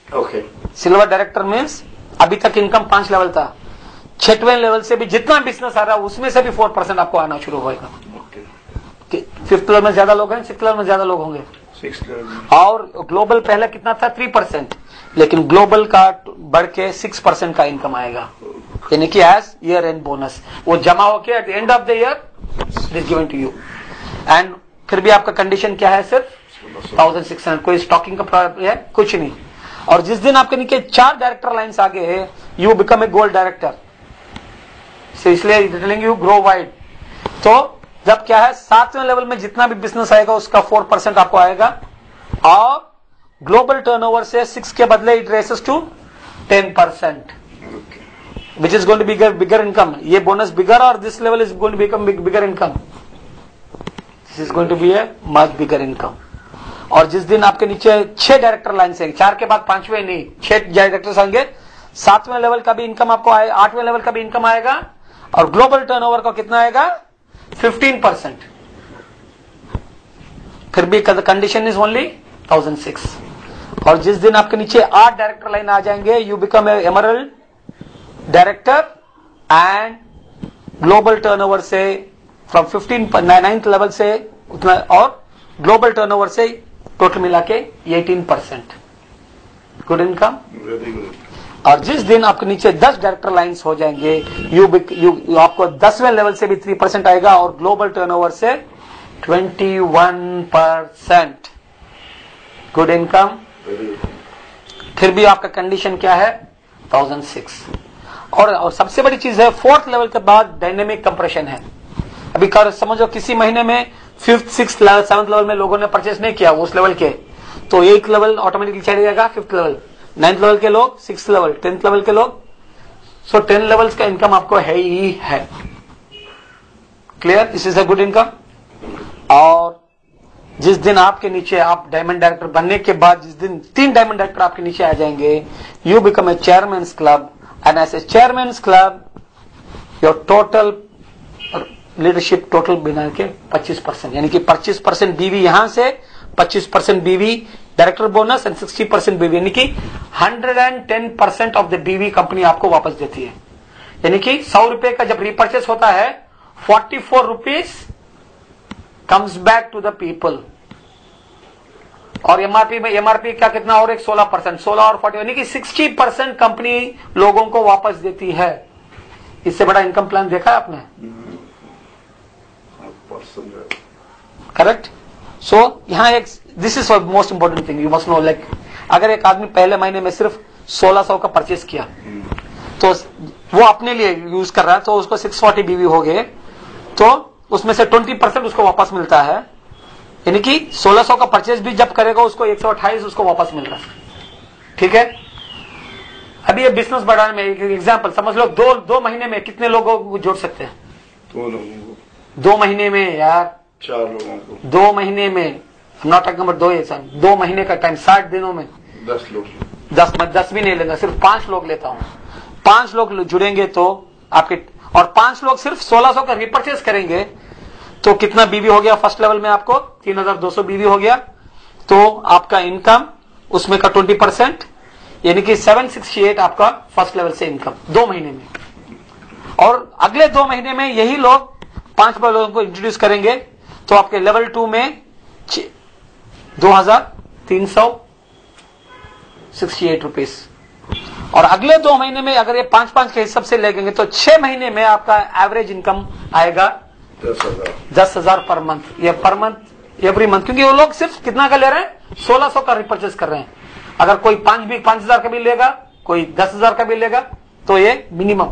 Speaker 3: Okay.
Speaker 1: Silver director means अभी तक इनकम 5 लेवल था, 6वें लेवल से भी जितना बिजनेस आ रहा है उसमें से भी 4% आपको आना शुरू होगा। 5th लेवल में ज्यादा लोग हैं, 6th लेवल में ज्यादा लोग होंगे। और ग्लोबल पहले कितना था? 3%, लेकिन ग्लोबल का बढ़ के 6% का इनकम आएगा, यानी कि एज ईयर एंड बोनस वो जमा होके at the end of the year it is given to you. And फिर भी आपका कंडीशन क्या है? सिर्फ 1600। कोई स्टॉकिंग का है? कुछ नहीं। और जिस दिन आपके नीचे 4 डायरेक्टर लाइन्स आगे है you become A gold director. इसलिए टेलिंग यू ग्रो वाइड। तो जब क्या है 7वें लेवल में जितना भी बिजनेस आएगा उसका 4% आपको आएगा, और ग्लोबल टर्नओवर से 6 के बदले it raises to 10%, which is going to bigger income. ये बोनस बिगर और this level is going to become bigger income. This is going to be a much bigger income. और जिस दिन आपके नीचे 6 डायरेक्टर लाइन से, 4 के बाद 5वें नहीं, 6 डायरेक्टर्स आएंगे, 7वें लेवल का भी इनकम आपको आए, 8वें लेवल का भी इनकम आएगा, और ग्लोबल टर्नओवर का कितना आएगा 15%। फिर भी कंडीशन इज ओनली 1006। और जिस दिन आपके नीचे 8 डायरेक्टर लाइन आ जाएंगे, you become emerald director and global turnover से फ्रॉम 9th लेवल से उतना, और ग्लोबल टर्नओवर से टोटल मिला के 18%। Good income.
Speaker 3: Very good.
Speaker 1: और जिस दिन आपके नीचे 10 डायरेक्टर लाइंस हो जाएंगे, आपको 10वें लेवल से भी 3% आएगा, और ग्लोबल टर्नओवर से 21%। Good income. फिर भी आपका कंडीशन क्या है 1006। और सबसे बड़ी चीज है 4th लेवल के बाद डायनेमिक कंप्रेशन है। अभी समझो किसी महीने में 5th 6th 7th लेवल में लोगों ने परचेस नहीं किया उस लेवल के, तो 8th लेवल ऑटोमेटिकली चढ़ जाएगा, 5th लेवल, 9th लेवल के लोग, 6th लेवल, 10th लेवल के लोग। सो 10 लेवल्स का इनकम आपको है ही है। Clear? This is a good income. और जिस दिन आपके नीचे आप डायमंड डायरेक्टर बनने के बाद जिस दिन 3 डायमंड डायरेक्टर आपके नीचे आ जाएंगे, you become a chairman's club, and as a chairman's club your total leadership total बना के 25%, यानी कि 25% बीवी यहां से, 25% बीवी डायरेक्टर बोनस एंड 60% बीवी, यानी कि 110% ऑफ द बीवी कंपनी आपको वापस देती है। यानी कि 100 रुपए का जब रिपर्चेस होता है, 44 rupees comes back to the people. और एमआरपी में एमआरपी का कितना और एक 16%, 16 और 40, यानी कि 60% कंपनी लोगों को वापस देती है। इससे बड़ा इनकम प्लान देखा है आपने? करेक्ट। सो यहां एक this is most important thing you must know, like अगर एक आदमी पहले महीने में सिर्फ 1600 का परचेस किया, तो वो अपने लिए यूज कर रहा है, तो उसको 640 बीवी हो गए, तो उसमें से 20% उसको वापस मिलता है। यानी कि 1600 का परचेस भी जब करेगा उसको 128 उसको वापस मिल रहा है। ठीक है। अभी ये बिजनेस बढ़ाने में एक एग्जांपल समझ लो, 2 महीने में कितने लोगों को जोड़ सकते हैं?
Speaker 3: 2 लोगों को।
Speaker 1: 2 महीने में यार
Speaker 3: 4 लोगों को।
Speaker 1: 2 महीने में, नॉट टॉकिंग अबाउट 2 इंसान, 2 महीने का टाइम, 60 दिनों में
Speaker 3: 10 लोग।
Speaker 1: 10 भी नहीं लेगा, सिर्फ 5 लोग लेता हूं। 5 लोग जुड़ेंगे तो आपके, और 5 लोग सिर्फ 1600 का रिपर्चेस करेंगे, तो कितना बीवी हो गया? फर्स्ट लेवल में आपको 3200 बीवी हो गया, तो आपका इनकम उसमें का 20%, यानी कि 768 आपका फर्स्ट लेवल से इनकम 2 महीने में। और अगले 2 महीने में यही लोग 5 लोगों को इंट्रोड्यूस करेंगे, तो आपके लेवल 2 में 2368 रुपीस। और अगले 2 महीने में अगर ये 5-5 के हिसाब से लगेंगे, तो 6 महीने में आपका एवरेज इनकम आएगा 10,000 पर मंथ, या पर मंथ एवरी मंथ, क्योंकि वो लोग सिर्फ कितना का ले रहे हैं? 1600 का रिपर्चेस कर रहे हैं। अगर कोई 5,000 का भी लेगा, कोई 10,000 का भी लेगा, तो ये मिनिमम।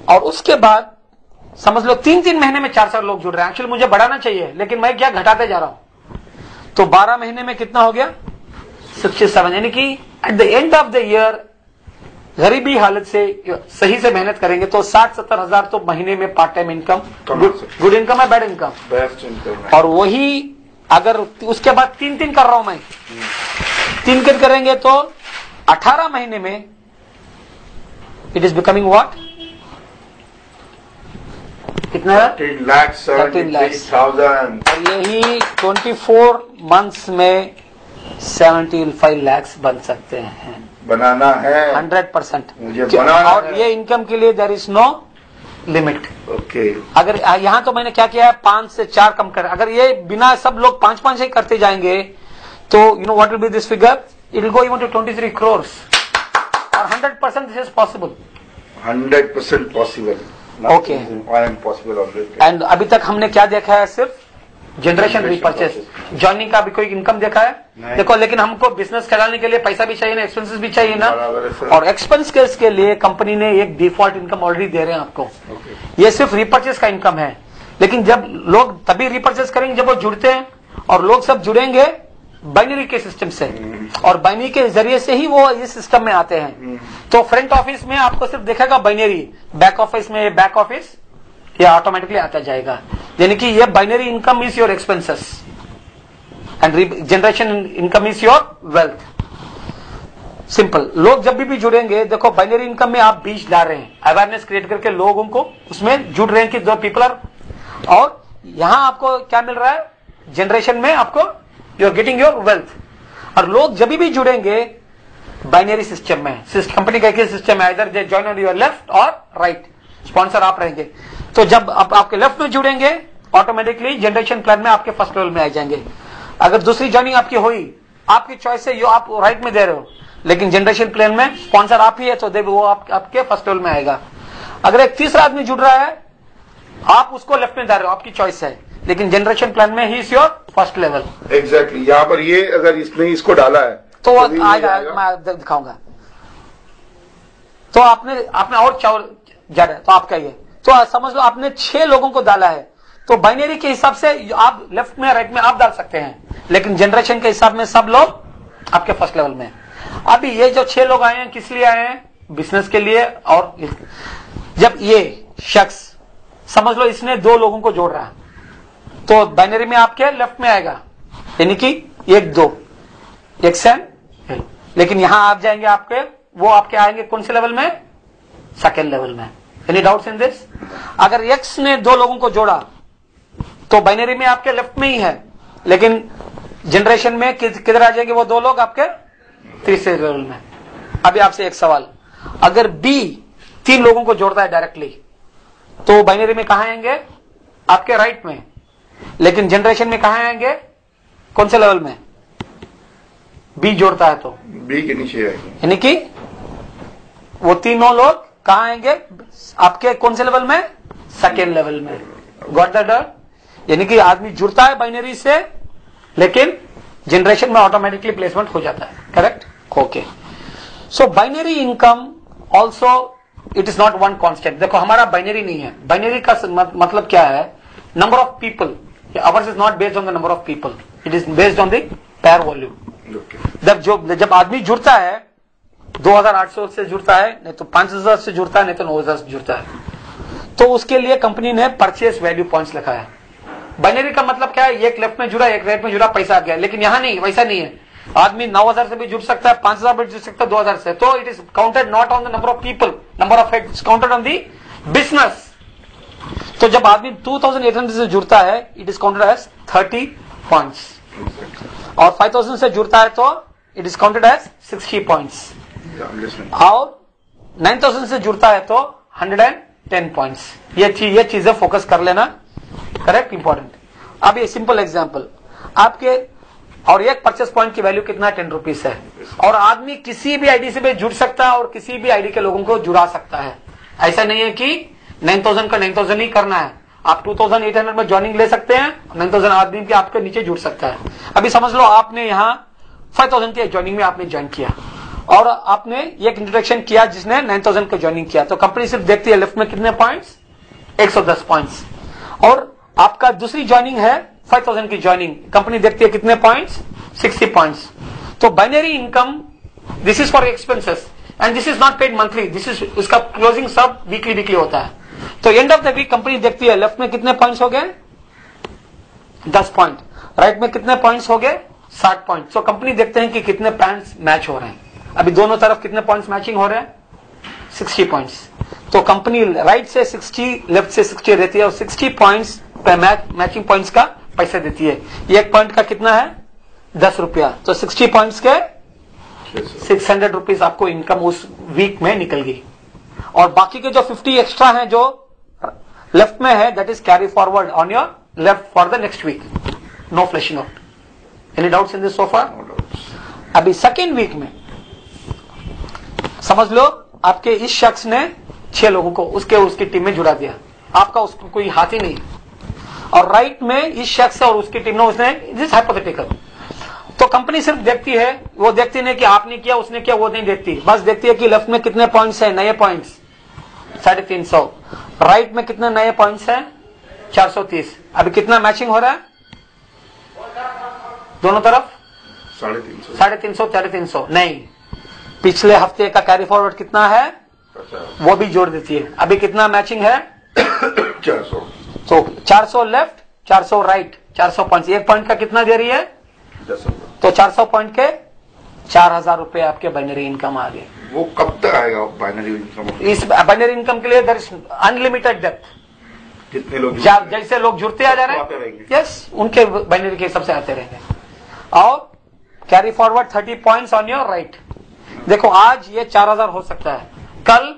Speaker 1: और उसके बाद समझ लो 3-3 महीने में 4-4 लोग जुड़ रहे हैं। एक्चुअली मुझे बढ़ाना चाहिए, लेकिन मैं क्या घटाते जा रहा हूं, तो 12 महीने में कितना हो गया? 67। यानी कि eight the end of the year गरीबी हालत से सही से मेहनत करेंगे तो 60-70 हजार तो महीने में part time income, good income है, बैड इनकम,
Speaker 3: बेस्ट इनकम।
Speaker 1: और वही अगर उसके बाद 3 कर रहा हूं मैं, 3 करेंगे तो 18 महीने में इट इज बिकमिंग व्हाट? कितना?
Speaker 3: 13,73,000।
Speaker 1: और यही 24 मंथ्स में 75 lakhs बन सकते हैं।
Speaker 3: बनाना है
Speaker 1: 100%।
Speaker 3: मुझे बनाना
Speaker 1: और
Speaker 3: है।
Speaker 1: ये इनकम के लिए there is no limit.
Speaker 3: Okay.
Speaker 1: अगर यहां तो मैंने क्या किया है, 5 से 4 कम कर, अगर ये बिना सब लोग 5-5 ही करते जाएंगे, तो you know what will be this figure? It will go even to 23 crores। और 100% this is possible.
Speaker 3: 100% possible.
Speaker 1: Okay.
Speaker 3: I am possible always।
Speaker 1: And अभी तक हमने क्या देखा है? सिर्फ जनरेशन रिपर्चेस, जॉइनिंग का भी कोई इनकम देखा है? देखो, लेकिन हमको बिजनेस चलाने के लिए पैसा भी चाहिए ना, एक्सपेंसेस भी चाहिए ना, और एक्सपेंस के लिए कंपनी ने एक डिफॉल्ट इनकम ऑलरेडी दे रहे हैं आपको। ये सिर्फ रिपर्चेस का इनकम है, लेकिन जब लोग तभी रिपर्चेस करेंगे जब वो जुड़ते हैं, और लोग सब जुड़ेंगे बाइनरी के सिस्टम से, और बाइनरी के जरिए से ही वो इस सिस्टम में आते हैं। तो फ्रंट ऑफिस में आपको सिर्फ देखेगा बाइनरी, बैक ऑफिस में बैक ऑफिस ये ऑटोमेटिकली आता जाएगा। यानी कि ये binary income is your expenses and generation income is your wealth. Simple. लोग जब भी जुड़ेंगे, देखो बाइनरी इनकम में आप बीज डाल रहे हैं, अवेयरनेस क्रिएट करके लोगों को उसमें जुड़ रहे हैं कि जो पीपल आर, और यहां आपको क्या मिल रहा है, जनरेशन में आपको you are getting your wealth. और लोग जब भी जुड़ेंगे बाइनरी सिस्टम में, कंपनी का एक ही सिस्टम है, इधर they join on your left और राइट, स्पॉन्सर आप रहेंगे। तो जब आप आपके लेफ्ट में जुड़ेंगे ऑटोमेटिकली जनरेशन प्लान में आपके फर्स्ट लेवल में आ जाएंगे। अगर दूसरी ज्वाइनिंग आपकी हुई, आपकी चॉइस है, यो आप राइट में दे रहे हो, लेकिन जनरेशन प्लान में स्पॉन्सर आप ही है तो वो आपके फर्स्ट लेवल में आएगा। अगर एक तीसरा आदमी जुड़ रहा है, आप उसको लेफ्ट में दे रहे हो, आपकी चॉइस है, लेकिन जनरेशन प्लान में he is your first level.
Speaker 3: Exactly यहाँ पर ये अगर इसने इसको डाला है
Speaker 1: तो आएगा, मैं दिखाऊंगा। तो आपने और चावल जा रहा है तो आपका ये, तो समझ लो आपने 6 लोगों को डाला है, तो बाइनरी के हिसाब से आप लेफ्ट में राइट में आप डाल सकते हैं, लेकिन जनरेशन के हिसाब में सब लोग आपके फर्स्ट लेवल में। अभी ये जो 6 लोग आए हैं किस लिए आए हैं, बिजनेस के लिए। और जब ये शख्स समझ लो इसने 2 लोगों को जोड़ रहा है, तो बाइनरी में आपके लेफ्ट में आएगा, यानी कि 1 2 एक्स एंड एल। लेकिन यहां आप जाएंगे, आपके वो आपके आएंगे कौन से लेवल में, सेकेंड लेवल में। Any doubts in this? अगर एक्स ने 2 लोगों को जोड़ा तो बाइनरी में आपके लेफ्ट में ही है, लेकिन जनरेशन में किधर आ जाएंगे वो 2 लोग, आपके तीसरे लेवल में। अभी आपसे एक सवाल, अगर बी 3 लोगों को जोड़ता है डायरेक्टली, तो बाइनरी में कहां आएंगे, आपके राइट में, लेकिन जनरेशन में कहां आएंगे, कौन से लेवल में, बी जोड़ता है तो
Speaker 3: बी के नीचे आएंगे,
Speaker 1: यानी कि वो तीनों लोग कहां आएंगे, आपके कौन से लेवल में, सेकेंड लेवल में। Got that? यानी कि आदमी जुड़ता है बाइनरी से, लेकिन जनरेशन में ऑटोमेटिकली प्लेसमेंट हो जाता है। Correct? Okay. So binary income also it is not one constant. देखो हमारा बाइनरी नहीं है, बाइनरी का मतलब क्या है, number of people. Ours is not based on the number of people, it is based on the pair volume. जब आदमी जुड़ता है 2800 से जुड़ता है, नहीं तो 5000 से जुड़ता है, नहीं तो 9000 से जुड़ता है, तो उसके लिए कंपनी ने परचेस वैल्यू पॉइंट्स लिखा है। बाइनरी का मतलब क्या है, एक लेफ्ट में जुड़ा, एक राइट में जुड़ा, पैसा आ गया। लेकिन यहां नहीं, वैसा नहीं है। आदमी 9000 से भी जुड़ सकता है, 5000 भी जुड़ सकता है, 2000 से। तो it is counted not on the number of people, number of heads counted on the business. तो जब आदमी 2800 से जुड़ता है, it is counted as 30 points, और 5000 से जुड़ता है तो it is counted as 60 points, और 9000 से जुड़ता है तो 110 पॉइंट्स। ये चीजें फोकस कर लेना। करेक्ट? इंपॉर्टेंट। अब ये सिंपल एग्जांपल आपके, और एक परचेस पॉइंट की वैल्यू कितना, 10 रुपीज है, और आदमी किसी भी आईडी से भी जुड़ सकता है और किसी भी आईडी के लोगों को जुड़ा सकता है। ऐसा नहीं है कि 9000 का 9000 ही करना है, आप 2800 में ज्वाइनिंग ले सकते हैं, 9000 आदमी के आपके नीचे जुड़ सकता है। अभी समझ लो आपने यहाँ 5000 के ज्वाइनिंग में आपने ज्वाइन किया, और आपने एक इंट्रोडक्शन किया जिसने 9000 का ज्वाइनिंग किया, तो कंपनी सिर्फ देखती है लेफ्ट में कितने पॉइंट्स, 110 पॉइंट्स, और आपका दूसरी ज्वाइनिंग है 5000 की ज्वाइनिंग, कंपनी देखती है कितने पॉइंट्स, 60 पॉइंट्स। तो binary income this is for expenses and this is not paid monthly, this is उसका क्लोजिंग सब वीकली होता है। तो end of the week company देखती है लेफ्ट में कितने पॉइंट्स हो गए, 10 पॉइंट, राइट में कितने पॉइंट्स हो गए, 60 पॉइंट। तो कंपनी देखते हैं कि कितने पॉइंट्स मैच हो रहे हैं। अभी दोनों तरफ कितने पॉइंट्स मैचिंग हो रहे हैं, 60 पॉइंट्स। तो कंपनी राइट से 60, लेफ्ट से 60 रहती है, और 60 पॉइंट्स पे मैचिंग पॉइंट्स का पैसा देती है। एक पॉइंट का कितना है, 10 रुपया, तो 60 पॉइंट्स के 600 रुपीज आपको इनकम उस वीक में निकल गई। और बाकी के जो 50 एक्स्ट्रा है जो लेफ्ट में है, that is carry forward on your left for the next week. No flashing out. Any doubts in this so far? अभी सेकेंड वीक में समझ लो आपके इस शख्स ने 6 लोगों को उसकी टीम में जुड़ा दिया, आपका उसको कोई हाथ ही नहीं, और राइट में इस शख्स और उसकी टीम ने, उसने दिस हाइपोथेटिकल। तो कंपनी सिर्फ देखती है, वो देखती नहीं कि आपने किया उसने किया, वो नहीं देखती, बस देखती है कि लेफ्ट में कितने पॉइंट्स है, नए पॉइंट्स 350, राइट में कितने नए पॉइंट्स है, 430। अभी कितना मैचिंग हो रहा है दोनों तरफ, 350 350 नहीं, पिछले हफ्ते का कैरी फॉरवर्ड कितना है,
Speaker 3: 50,
Speaker 1: वो भी जोड़ देती है। अभी कितना मैचिंग है,
Speaker 3: 400।
Speaker 1: तो 400 लेफ्ट, 400 राइट, 400 पॉइंट, एक पॉइंट का कितना दे रही है,
Speaker 3: 10 रुपये।
Speaker 1: तो 400 पॉइंट के 4,000 रुपए आपके बाइनरी इनकम आ गए।
Speaker 3: वो कब तक आएगा बाइनरी इनकम?
Speaker 1: इस बाइनरी इनकम के लिए देयर इज अनलिमिटेड डेप्थ।
Speaker 3: जितने लोग
Speaker 1: जैसे लोग जुड़ते आ जा रहे हैं, यस, उनके बाइनरी के हिसाब से आते रहेंगे। और carry forward 30 points on your right. देखो आज ये 4,000 हो सकता है, कल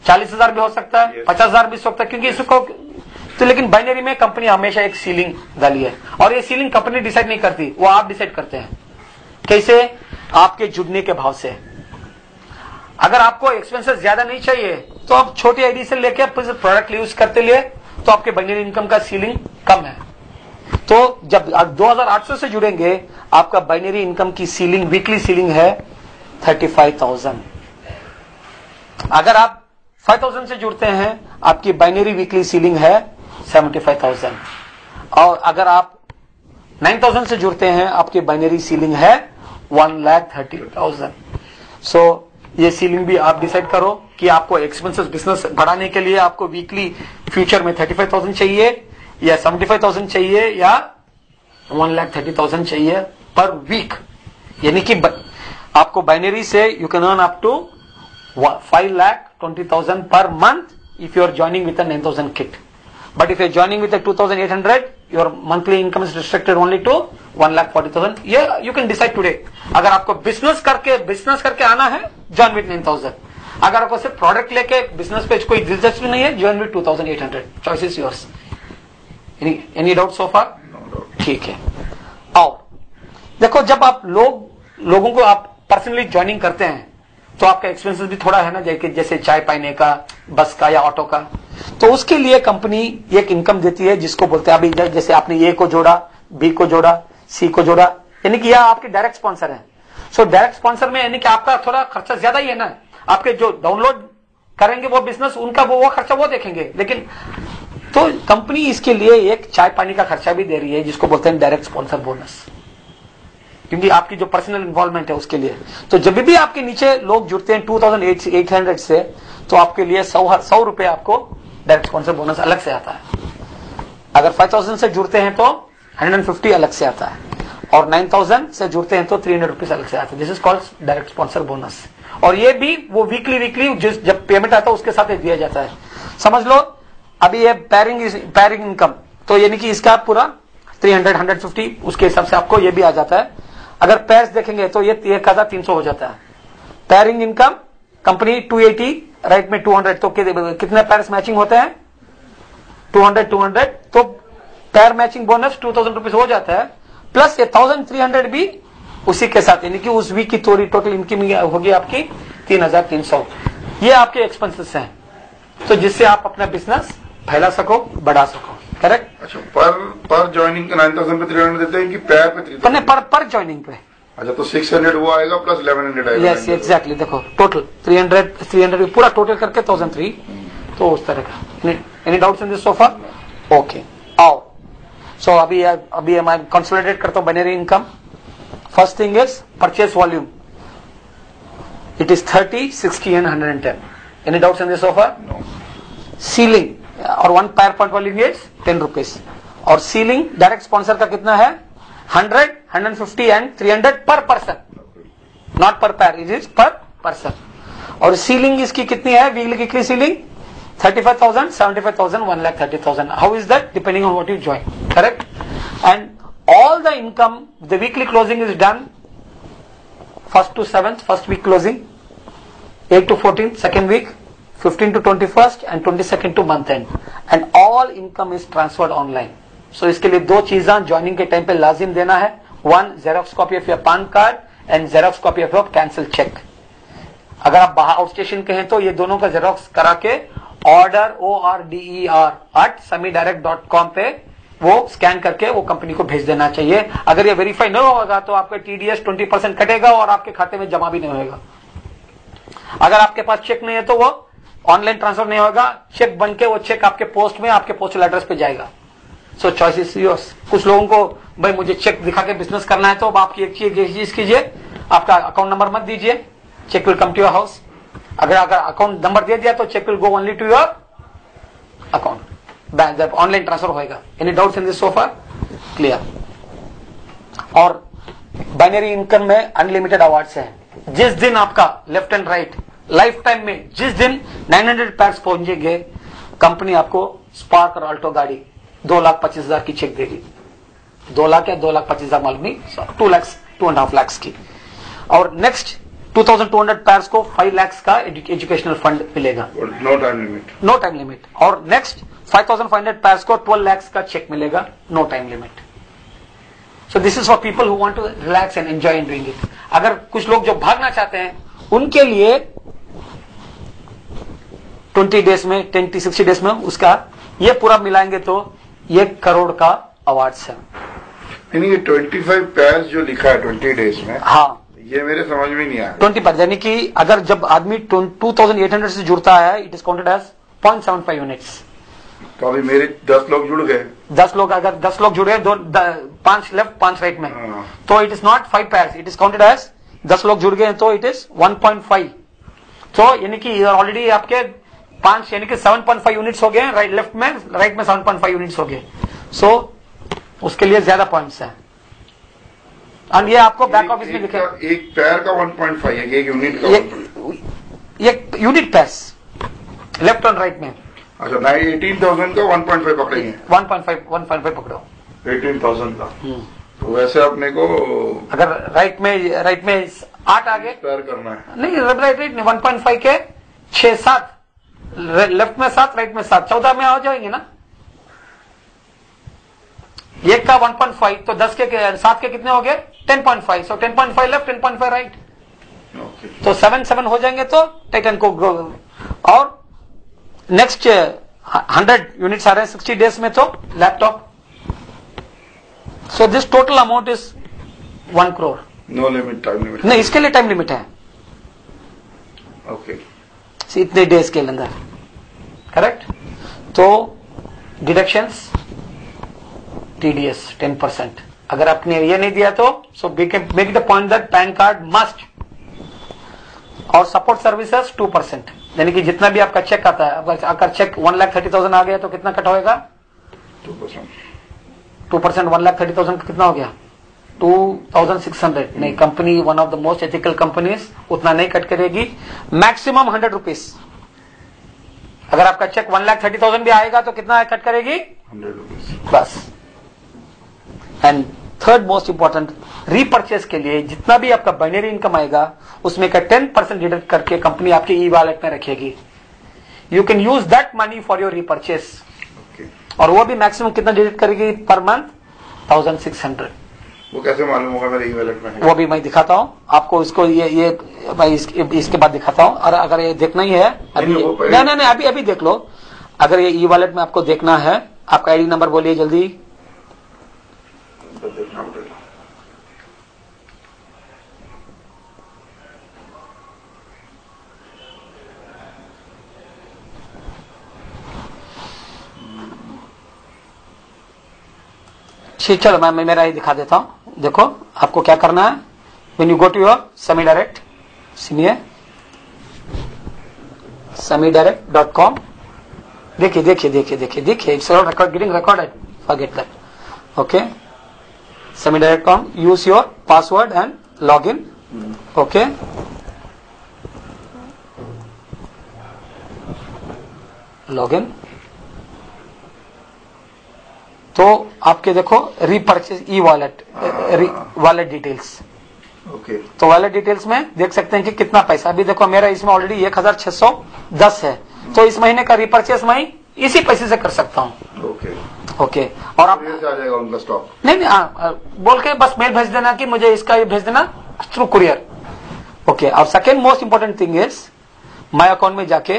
Speaker 1: 40,000 भी हो सकता है, 50,000 भी हो सकता है, क्योंकि इसको तो लेकिन बाइनरी में कंपनी हमेशा एक सीलिंग डाली है, और ये सीलिंग कंपनी डिसाइड नहीं करती, वो आप डिसाइड करते हैं। कैसे? आपके जुड़ने के भाव से। अगर आपको एक्सपेंसेस ज्यादा नहीं चाहिए तो आप छोटी आईडी से लेकर प्रोडक्ट यूज करते लिए तो आपके बाइनरी इनकम का सीलिंग कम है। तो जब आप 2,800 से जुड़ेंगे, आपका बाइनरी इनकम की सीलिंग, वीकली सीलिंग है 35,000। अगर आप 5,000 से जुड़ते हैं, आपकी बाइनरी वीकली सीलिंग है 75,000। और अगर आप 9,000 से जुड़ते हैं, आपकी बाइनरी सीलिंग है 1,30,000। सो ये सीलिंग भी आप डिसाइड करो कि आपको एक्सपेंसेस बिजनेस बढ़ाने के लिए आपको वीकली फ्यूचर में 35,000 चाहिए या 75,000 चाहिए या 1,30,000 चाहिए पर वीक। यानी कि आपको बाइनरी से you can earn up to 5,20,000 per month if you are joining with a 9,000 kit. But if you are joining with a 2,800, your monthly income is restricted only to 1,40,000. Yeah, you can decide today. अगर आपको business करके आना है, join with 9,000. अगर आपको सिर्फ product लेके business पे कोई दिलचस्पी नहीं है, join with 2,800. Choice is yours. Any doubt so far? ठीक है। और देखो, जब आप लोगों को आप पर्सनली ज्वाइनिंग करते हैं तो आपका एक्सपेंसेस भी थोड़ा है ना, जैसे चाय पाने का, बस का या ऑटो का। तो उसके लिए कंपनी एक इनकम देती है जिसको बोलते हैं, अभी जैसे आपने ए को जोड़ा, बी को जोड़ा, सी को जोड़ा, यानी कि यह आपके डायरेक्ट स्पॉन्सर है। सो डायरेक्ट स्पॉन्सर में यानी कि आपका थोड़ा खर्चा ज्यादा ही है ना। आपके जो डाउनलोड करेंगे वो बिजनेस, उनका वो खर्चा वो देखेंगे। लेकिन तो कंपनी इसके लिए एक चाय पानी का खर्चा भी दे रही है जिसको बोलते हैं डायरेक्ट स्पॉन्सर बोनस, क्योंकि आपकी जो पर्सनल इन्वॉल्वमेंट है उसके लिए। तो जब भी आपके नीचे लोग जुड़ते हैं 2,800 से, तो आपके लिए 100 रुपए आपको डायरेक्ट स्पॉन्सर बोनस अलग से आता है। अगर 5,000 से जुड़ते हैं तो 150 अलग से आता है, और 9,000 से जुड़ते हैं तो 300 रुपीज अलग से आता है। This is called direct sponsor bonus. और ये भी वो वीकली जब पेमेंट आता है उसके साथ दिया जाता है। समझ लो, अभी ये पैरिंग इनकम, तो यानी कि इसका पूरा 300, 150 उसके हिसाब से आपको ये भी आ जाता है। अगर पैर्स देखेंगे तो ये 1,300 हो जाता है। पैरिंग इनकम कंपनी 280, राइट में 200, तो कितने पैर्स मैचिंग होते हैं? 200, तो पैर मैचिंग बोनस 2,000 रुपीज हो जाता है, प्लस ये 1,300 भी उसी के साथ, यानी कि उस वीक की टोटल इनकम होगी आपकी 3,300। ये आपके एक्सपेंसेस हैं, तो जिससे आप अपना बिजनेस फैला सको, बढ़ा सको। करेक्ट?
Speaker 3: अच्छा, पर ज्वाइनिंग का 9,000 पे 300 देते हैं कि पैर पे 300?
Speaker 1: पर ज्वाइनिंग पे।
Speaker 3: अच्छा, तो 600 वो आएगा प्लस 1,100 आएगा।
Speaker 1: Yes, exactly. देखो टोटल 300 पूरा टोटल करके 1,003, तो उस तरह का। Any doubts in this so far? Okay, आओ। सो अभी मैं कंसोलिडेट करता हूं binary income. First thing is purchase volume, it is 30, 60 and 110। Any doubts in this so far? Ceiling और 1 पैर पॉइंट वॉल्यूम इज 10 रुपीज, और सीलिंग डायरेक्ट स्पॉन्सर का कितना है? 100, 150 एंड 300 पर पर्सन, नॉट पर पैर, इट इज पर पर्सन। और सीलिंग इसकी कितनी है? Weekly ceiling 35,000, 75,000, 1,30,000. How is that? Depending on what you join. Correct? And all the income, the weekly closing is done 1st to 7th, first week closing, 8 to 14th, second week, 15 to 21st and 22nd to month end. And all income is transferred online. So इसके लिए दो चीजें joining के time पे लाजिम देना है। 1, Xerox copy of your PAN card and Xerox copy of your cancel check. अगर आप बाहर आउट स्टेशन के हैं तो ये दोनों का जेरोक्स करा के order@samidirect.com पे वो स्कैन करके वो कंपनी को भेज देना चाहिए। अगर ये वेरीफाई नहीं होगा तो आपका TDS 20% कटेगा और आपके खाते में जमा भी नहीं होगा। अगर आपके पास चेक नहीं है तो वो ऑनलाइन ट्रांसफर नहीं होगा, चेक बन के वो चेक आपके पोस्ट में, आपके पोस्टल एड्रेस पे जाएगा। सो चॉइस इज योर्स। कुछ लोगों को भाई मुझे चेक दिखा के बिजनेस करना है, तो आपकी एक चीज कीजिए, आपका अकाउंट नंबर मत दीजिए, cheque will come to your house. अगर अकाउंट नंबर दे दिया तो cheque will go only to your account, जब ऑनलाइन ट्रांसफर होएगा। Any doubts in this so far? Clear? और बाइनरी इनकम में अनलिमिटेड अवार्ड्स हैं। जिस दिन आपका left and right life time में जिस दिन 900 पैक्स पहुंचेंगे, कंपनी आपको स्पार्क और अल्टो गाड़ी 2,25,000 की चेक देगी। 2 लाख या 2,25,000 मालूम नहीं, 2.5 लाख की। और नेक्स्ट 2,200 पैक्स को 5 लाख का एजुकेशनल फंड मिलेगा,
Speaker 3: no time limit,
Speaker 1: no time limit. और नेक्स्ट 5,500 पैक्स को 12 लाख का चेक मिलेगा, no time limit. So this is for people who want to relax and enjoy in doing it. अगर कुछ लोग जो भागना चाहते हैं उनके लिए 20 डेज में 60 डेज में उसका ये पूरा मिलाएंगे तो 1 करोड़ का अवार्ड्स है।
Speaker 3: यानी ये 25 पैर्स जो लिखा है 20 डेज में,
Speaker 1: हाँ,
Speaker 4: ये मेरे समझ में नहीं आया।
Speaker 1: 20 पैर यानी कि अगर जब आदमी 2800 से जुड़ता है, it is counted as 0.75 units.
Speaker 4: तो अभी मेरे 10 लोग जुड़ गए,
Speaker 1: 10 लोग, अगर 10 लोग जुड़े 5 लेफ्ट 5 राइट में, तो it is not 5 pairs, it is counted as 10 लोग जुड़ गए तो इट इज 1.5। तो यानी कि ऑलरेडी आपके 5 यानी कि 7.5 यूनिट्स हो गए, राइट लेफ्ट में, राइट में 7.5 यूनिट्स हो गए। सो उसके लिए ज्यादा पॉइंट्स है। और ये आपको बैक ऑफिस में लिखे,
Speaker 4: एक पैर का 1.5 है, एक यूनिट का 1.5।
Speaker 1: ये यूनिट पैर्स लेफ्ट और राइट में।
Speaker 4: अच्छा, 18,000 का 1.5 पकड़ेंगे,
Speaker 1: 1.5 पकड़ो
Speaker 4: 18,000 का। तो वैसे अपने को
Speaker 1: अगर राइट में 8 आगे
Speaker 4: पैर करना है,
Speaker 1: नहीं, राइट 1.5 के 6-7, लेफ्ट में 7, राइट में 7, 14 में आ जाएंगे ना। एक का 1.5 तो 10 के 7 के कितने हो गए 10.5। सो 10.5 लेफ्ट 10.5 राइट, तो 7 हो जाएंगे तो टाइटन को ग्रो। और नेक्स्ट 100 यूनिट्स आ रहे हैं 60 डेज में तो laptop. So this total amount is 1 crore.
Speaker 4: No limit, time limit
Speaker 1: नहीं, इसके लिए टाइम लिमिट है।
Speaker 4: ओके,
Speaker 1: इतने डेज के अंदर, करेक्ट। तो डिडक्शंस TDS 10%। अगर आपने ये नहीं दिया तो so make the point that pan card must. और सपोर्ट सर्विसेज 2%, यानी कि जितना भी आपका चेक आता है, अगर चेक 1,30,000 आ गया तो कितना कट होएगा 2%। 1,30,000 का कितना हो गया 2,600। नहीं, company one of the most ethical companies उतना नहीं कट करेगी, मैक्सिमम 100 रुपीज। अगर आपका चेक 1,30,000 भी आएगा तो कितना कट करेगी
Speaker 4: 100 रुपीज
Speaker 1: बस। And third most important, repurchase के लिए जितना भी आपका बाइनरी इनकम आएगा उसमें का 10% डिडक्ट करके कंपनी आपके ई वॉलेट में रखेगी। You can use that money for your repurchase. और वो भी मैक्सिमम कितना डिडक्ट करेगी पर मंथ 1,600।
Speaker 4: वो कैसे मालूम होगा मेरे ई वॉलेट में है?
Speaker 1: वो भी मैं दिखाता हूँ आपको, इसको ये मैं इसके बाद दिखाता हूँ। और अगर ये देखना ही है अभी, नहीं अभी देख लो। अगर ये ई वॉलेट में आपको देखना है, आपका आईडी नंबर बोलिए जल्दी।
Speaker 4: देखना पड़ेगा।
Speaker 1: ठीक, चलो मैं मेरा ही दिखा देता हूं। देखो आपको क्या करना है, when you go to your semi direct, सुनिए semidirect.com। देखिए it's getting recorded, forget that. Okay, semidirect.com, use your password and login। okay, login। तो आपके देखो repurchase e wallet, wallet details.
Speaker 4: Okay,
Speaker 1: तो वॉलेट डिटेल्स में देख सकते हैं कि कितना पैसा। अभी देखो मेरा इसमें ऑलरेडी 1,610 है, तो इस महीने का रीपर्चेस मैं इसी पैसे से कर सकता हूँ। ओके, और आप
Speaker 4: आ जाएगा उनका स्टॉक।
Speaker 1: नहीं, बोल के बस मेल भेज देना कि मुझे इसका ये भेज देना थ्रू कुरियर। ओके, और second most important thing is my account में जाके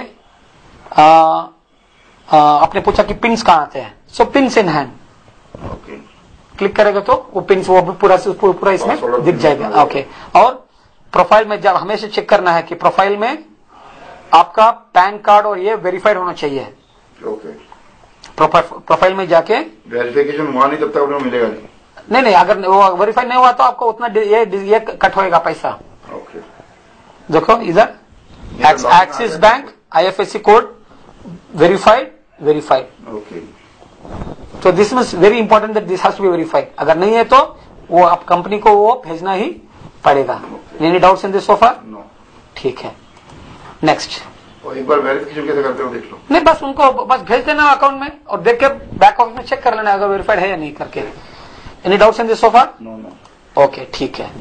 Speaker 1: आपने पूछा कि पिन्स कहाँ आते हैं, सो पिन्स इन हैंड क्लिक करेगा तो वो पिन्स वो पूरा इसमें दिख जाएगा। ओके, और प्रोफाइल में जब हमेशा चेक करना है कि प्रोफाइल में आपका पैन कार्ड और ये वेरीफाइड होना चाहिए।
Speaker 4: ओके,
Speaker 1: प्रोफाइल में जाके
Speaker 4: वेरिफिकेशन हुआ नहीं तब तक उन्हें मिलेगा
Speaker 1: नहीं, अगर वो वेरीफाई नहीं हुआ तो आपको उतना ये कट होएगा पैसा।
Speaker 4: ओके,
Speaker 1: देखो इधर Axis Bank IFSC code verified.
Speaker 4: Okay,
Speaker 1: तो this is very important that this has to be verified. अगर नहीं है तो वो आप कंपनी को वो भेजना ही पड़ेगा। Any doubts in this so far?
Speaker 4: No.
Speaker 1: ठीक है, नेक्स्ट।
Speaker 4: और एक बार वेरिफिकेशन कैसे करते हो देख लो।
Speaker 1: नहीं, बस उनको बस भेज देना अकाउंट में और देख के बैक ऑफिस में चेक कर लेना अगर वेरीफाइड है या नहीं करके। Any doubts in this so far?
Speaker 4: No no.
Speaker 1: Okay, ठीक है।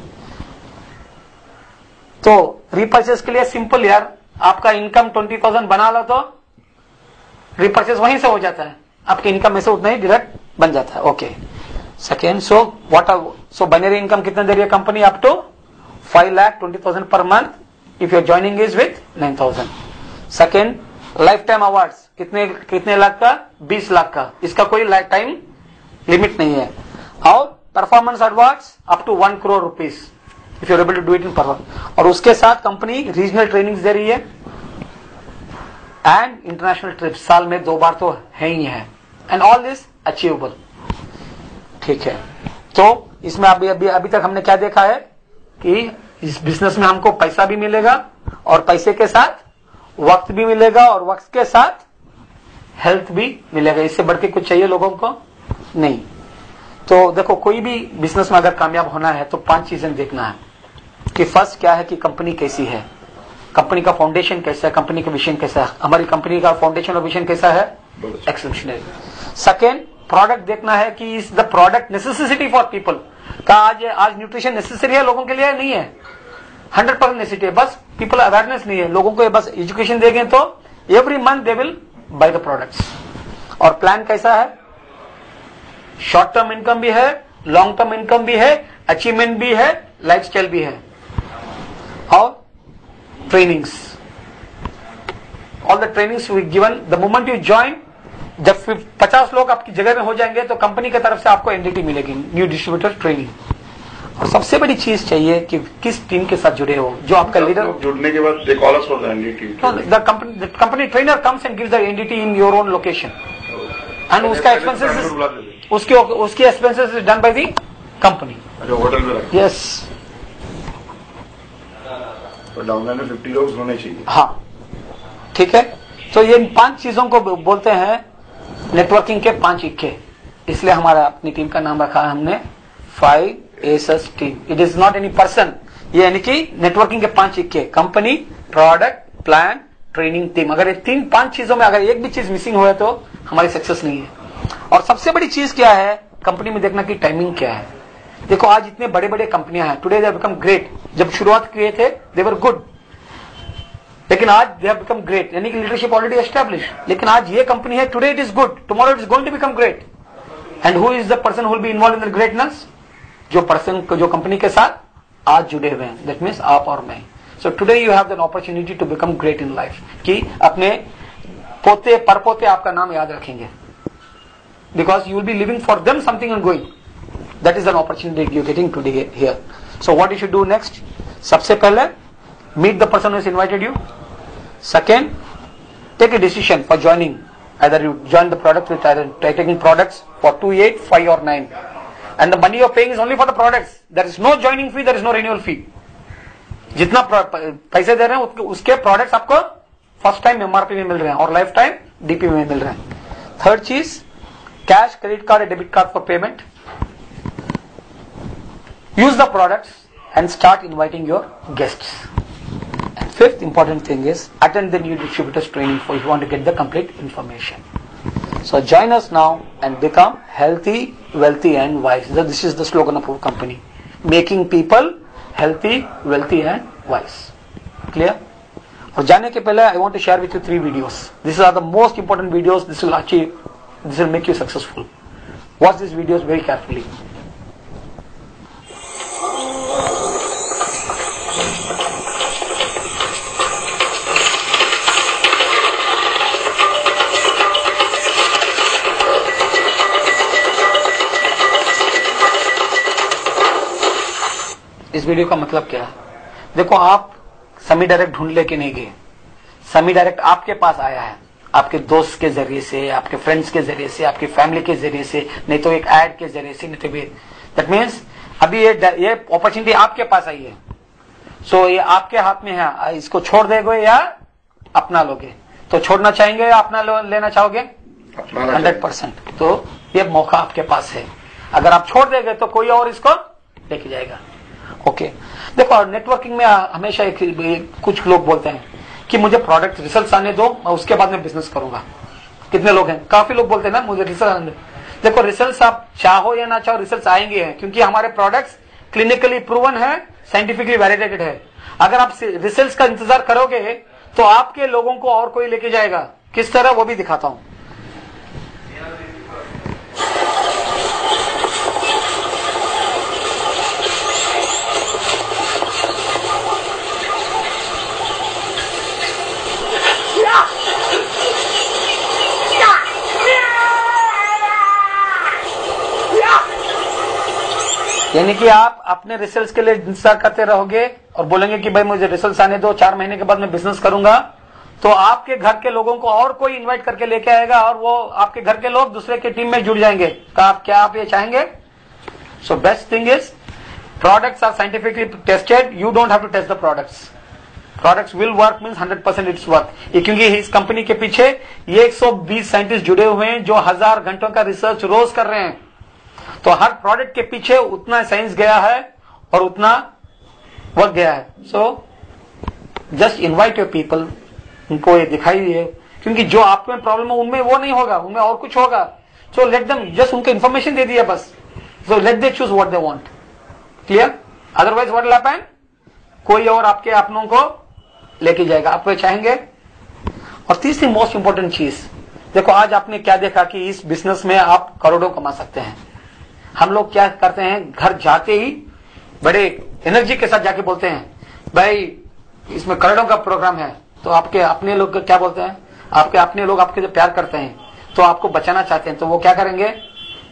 Speaker 1: तो रीपर्चेस के लिए सिंपल यार, आपका इनकम 20,000 बना लो तो रीपर्चेस वहीं से हो जाता है, आपकी इनकम में से उतना ही डायरेक्ट बन जाता है। Okay, second, so what are, so binary income कितना दे रही है कंपनी? Up to 5,20,000 per month if your joining is with 9,000। Second, life time awards कितने लाख का? 20 लाख का, इसका कोई लाइफ टाइम लिमिट नहीं है। और performance awards up to 1 crore rupees if you are able to do it in performance. और उसके साथ कंपनी रीजनल ट्रेनिंग दे रही है एंड इंटरनेशनल ट्रिप्स साल में 2 बार तो है ही है, एंड ऑल दिस अचीवेबल। ठीक है, तो इसमें अभी तक हमने क्या देखा है कि इस बिजनेस में हमको पैसा भी मिलेगा और पैसे के साथ वक्त भी मिलेगा और वक्त के साथ हेल्थ भी मिलेगा। इससे बढ़ के कुछ चाहिए लोगों को? नहीं। तो देखो, कोई भी बिजनेस में अगर कामयाब होना है तो 5 चीजें देखना है कि फर्स्ट क्या है कि कंपनी कैसी है, कंपनी का फाउंडेशन कैसा है, कंपनी का विजन कैसा है। हमारी कंपनी का फाउंडेशन और विजन कैसा है? एक्सेप्शनल। सेकेंड, प्रोडक्ट देखना है कि is the product necessity for people का आज न्यूट्रिशन नेसेसरी है लोगों के लिए? नहीं है, 100% नेसेसिटी है, बस पीपल अवेयरनेस नहीं है। लोगों को बस एजुकेशन देंगे तो every month they will by the products. और प्लान कैसा है? शॉर्ट टर्म इनकम भी है, लॉन्ग टर्म इनकम भी है, अचीवमेंट भी है, लाइफस्टाइल भी है, और trainings, all the trainings we given the moment you join. जब 50 लोग आपकी जगह में हो जाएंगे तो कंपनी की तरफ से आपको एनडीटी मिलेगी, न्यू डिस्ट्रीब्यूटर ट्रेनिंग। और सबसे बड़ी चीज चाहिए कि किस टीम के साथ जुड़े हो, जो आपका लीडर।
Speaker 4: जुड़ने के बाद they call us for the NDT.
Speaker 1: The company trainer comes and gives the NDT in your own location and उसका एक्सपेंसेस उसकी expenses is done by the company.
Speaker 4: Hotel में रखते?
Speaker 1: यस।
Speaker 4: तो डाउनलाइन में 50 लोग होने चाहिए।
Speaker 1: हाँ, ठीक है। तो ये 5 चीजों को बोलते हैं नेटवर्किंग के 5 इक्के। इसलिए हमारा अपनी टीम का नाम रखा है हमने 5 aces team. It is not any person, ये यानी कि नेटवर्किंग के 5 इक्के, company, product, plan, training, team. अगर ये 3-5 चीजों में अगर एक भी चीज मिसिंग हुआ तो हमारी सक्सेस नहीं है। और सबसे बड़ी चीज क्या है कंपनी में देखना कि टाइमिंग क्या है। देखो, आज इतने बड़े बड़े कंपनियां हैं, today they have become great. जब शुरुआत किए थे दे वर गुड, लेकिन आज दे हैव बिकम ग्रेट, यानी कि लीडरशिप ऑलरेडी एस्टैब्लिश। लेकिन आज ये कंपनी है, today it is good, tomorrow it is going to become great. And who is the person who will be involve in the greatness? जो person जो company के साथ आज जुड़े हुए हैं, दैट मीन्स आप और मैं। So today you have an opportunity to become great in life, कि अपने पोते परपोते आपका नाम याद रखेंगे, because you will be living for them something and going. That is an opportunity you getting today here. So what you should do next? सबसे पहले meet the person who has invited you. Second, take a decision for joining. Either you join the product with either taking products for 2, 8, 5 or 9. And the money you're paying is only for the products. There is no joining fee, there is no renewal fee. जितना पैसे दे रहे हैं उसके products आपको first time MRP में मिल रहे हैं और लाइफ टाइम डीपी में मिल रहे हैं। थर्ड चीज, cash, credit card, debit card for payment. Use the products and start inviting your guests. And fifth important thing is attend the new distributors training for if you want to get the complete information. So join us now and become healthy, wealthy and wise. This is the slogan of our company. Making people healthy, wealthy and wise. Clear? और जाने के पहले I want to share with you 3 videos. These are the most important videos. This will make you successful. Watch these videos very carefully. इस video का मतलब क्या है? देखो, आप समी डायरेक्ट ढूंढ लेके नहीं गए, समी डायरेक्ट आपके पास आया है, आपके दोस्त के जरिए से, आपके फ्रेंड्स के जरिए से, आपकी फैमिली के जरिए से, नहीं तो एक एड के जरिए से, नहीं तो दैट मीन्स अभी ये अपॉर्चुनिटी आपके पास आई है। सो ये आपके हाथ में है, इसको छोड़ देंगे या अपना लोगे? तो छोड़ना चाहेंगे या अपना लेना चाहोगे? 100%। तो ये मौका आपके पास है, अगर आप छोड़ देंगे तो कोई और इसको लेके जाएगा। ओके देखो नेटवर्किंग में हमेशा कुछ लोग बोलते हैं कि मुझे प्रोडक्ट रिजल्ट्स आने दो, मैं उसके बाद में बिजनेस करूंगा। कितने लोग हैं? काफी लोग बोलते हैं ना मुझे रिजल्ट आने दो। देखो रिजल्ट्स आप चाहो या ना चाहो रिजल्ट्स आएंगे हैं, क्योंकि हमारे प्रोडक्ट्स क्लिनिकली प्रूवन है, साइंटिफिकली वैलिडेटेड है। अगर आप रिजल्ट्स का इंतजार करोगे तो आपके लोगों को और कोई लेके जाएगा। किस तरह वो भी दिखाता हूं। यानी कि आप अपने रिजल्ट्स के लिए इंतजार करते रहोगे और बोलेंगे कि भाई मुझे रिजल्ट्स आने दो, 4 महीने के बाद मैं बिजनेस करूंगा, तो आपके घर के लोगों को और कोई इनवाइट करके लेके आएगा और वो आपके घर के लोग दूसरे के टीम में जुड़ जाएंगे। क्या आप ये चाहेंगे? So best thing is products are scientifically tested, you don't have to test the products will work means 100% it's work. क्योंकि इस कंपनी के पीछे ये 120 साइंटिस्ट जुड़े हुए हैं जो 1000 घंटों का रिसर्च रोज कर रहे हैं। तो हर प्रोडक्ट के पीछे उतना साइंस गया है और उतना वर्क गया है। So just invite your people, उनको ये दिखाइए, क्योंकि जो आप में प्रॉब्लम है उनमें वो नहीं होगा, उनमें और कुछ होगा। सो लेट देम, जस्ट उनको इन्फॉर्मेशन दे दिया बस। So let they choose what they want. Clear? Otherwise what will happen, कोई और आपके अपनों को लेके जाएगा। आप चाहेंगे? और तीसरी मोस्ट इंपॉर्टेंट चीज, देखो आज आपने क्या देखा कि इस बिजनेस में आप करोड़ों कमा सकते हैं। हम लोग क्या करते हैं, घर जाते ही बड़े एनर्जी के साथ जाके बोलते हैं भाई इसमें करोड़ों का प्रोग्राम है। तो आपके अपने लोग क्या बोलते हैं, आपके अपने लोग आपके जो प्यार करते हैं तो आपको बचाना चाहते हैं, तो वो क्या करेंगे,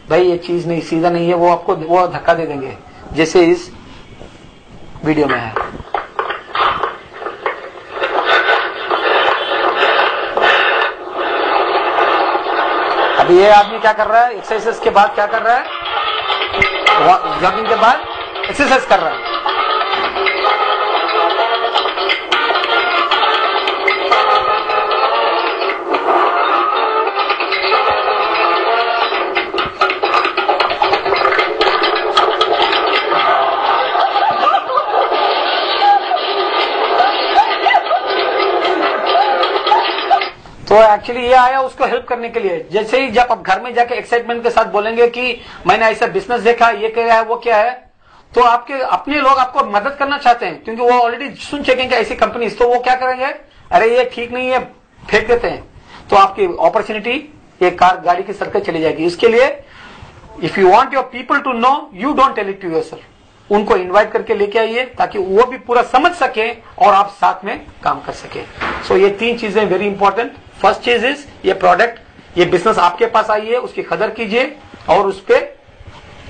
Speaker 1: भाई ये चीज नहीं, सीधा नहीं है, वो आपको वो धक्का दे देंगे, जैसे इस वीडियो में है। अभी ये आदमी क्या कर रहा है, एक्सरसाइज के बाद क्या कर रहा है, जॉगिंग के बाद एक्सरसाइज कर रहा है। तो एक्चुअली ये आया उसको हेल्प करने के लिए। जैसे ही जब आप घर में जाके एक्साइटमेंट के साथ बोलेंगे कि मैंने ऐसा बिजनेस देखा, ये क्या है वो क्या है, तो आपके अपने लोग आपको मदद करना चाहते हैं, क्योंकि वो ऑलरेडी सुन चुकेंगे ऐसी कंपनी, तो वो क्या करेंगे, अरे ये ठीक नहीं है, फेंक देते हैं। तो आपकी अपॉर्चुनिटी एक गाड़ी की सड़क चली जाएगी। इसके लिए if you want your people to know, you don't tell it to yourself, उनको इनवाइट करके लेके आइए ताकि वो भी पूरा समझ सके और आप साथ में काम कर सके। सो ये 3 चीजें वेरी इंपॉर्टेंट। फर्स्ट चीज इज ये प्रोडक्ट, ये बिजनेस आपके पास आई है, उसकी कदर कीजिए और उस पर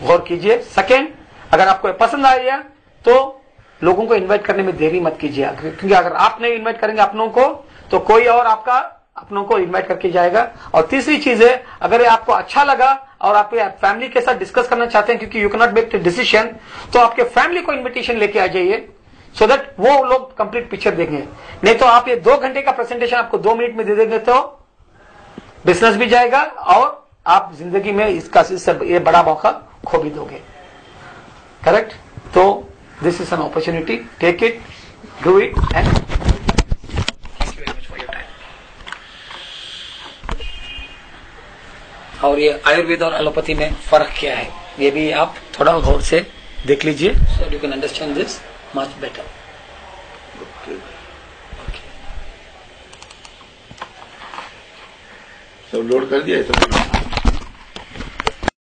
Speaker 1: गौर कीजिए। सेकेंड, अगर आपको पसंद आया तो लोगों को इनवाइट करने में देरी मत कीजिए, क्योंकि अगर आप नहीं इनवाइट करेंगे अपनों को तो कोई और आपका अपनों को इनवाइट करके जाएगा। और तीसरी चीज है, अगर ये आपको अच्छा लगा और आप फैमिली के साथ डिस्कस करना चाहते हैं, क्योंकि you can not make the decision, तो आपके फैमिली को इन्विटेशन लेके आ जाइए, सो दैट वो लोग कंप्लीट पिक्चर देंगे। नहीं तो आप ये 2 घंटे का प्रेजेंटेशन आपको 2 मिनट में दे देंगे तो बिजनेस भी जाएगा और आप जिंदगी में इसका ये बड़ा मौका खो भी दोगे। करेक्ट? तो this is an opportunity, take it, do it and thank you very much for your time. और ये आयुर्वेद और एलोपैथी में फर्क क्या है, ये भी आप थोड़ा गौर से देख लीजिए, so you can understand this much better.
Speaker 3: सब लोड कर दिया है तो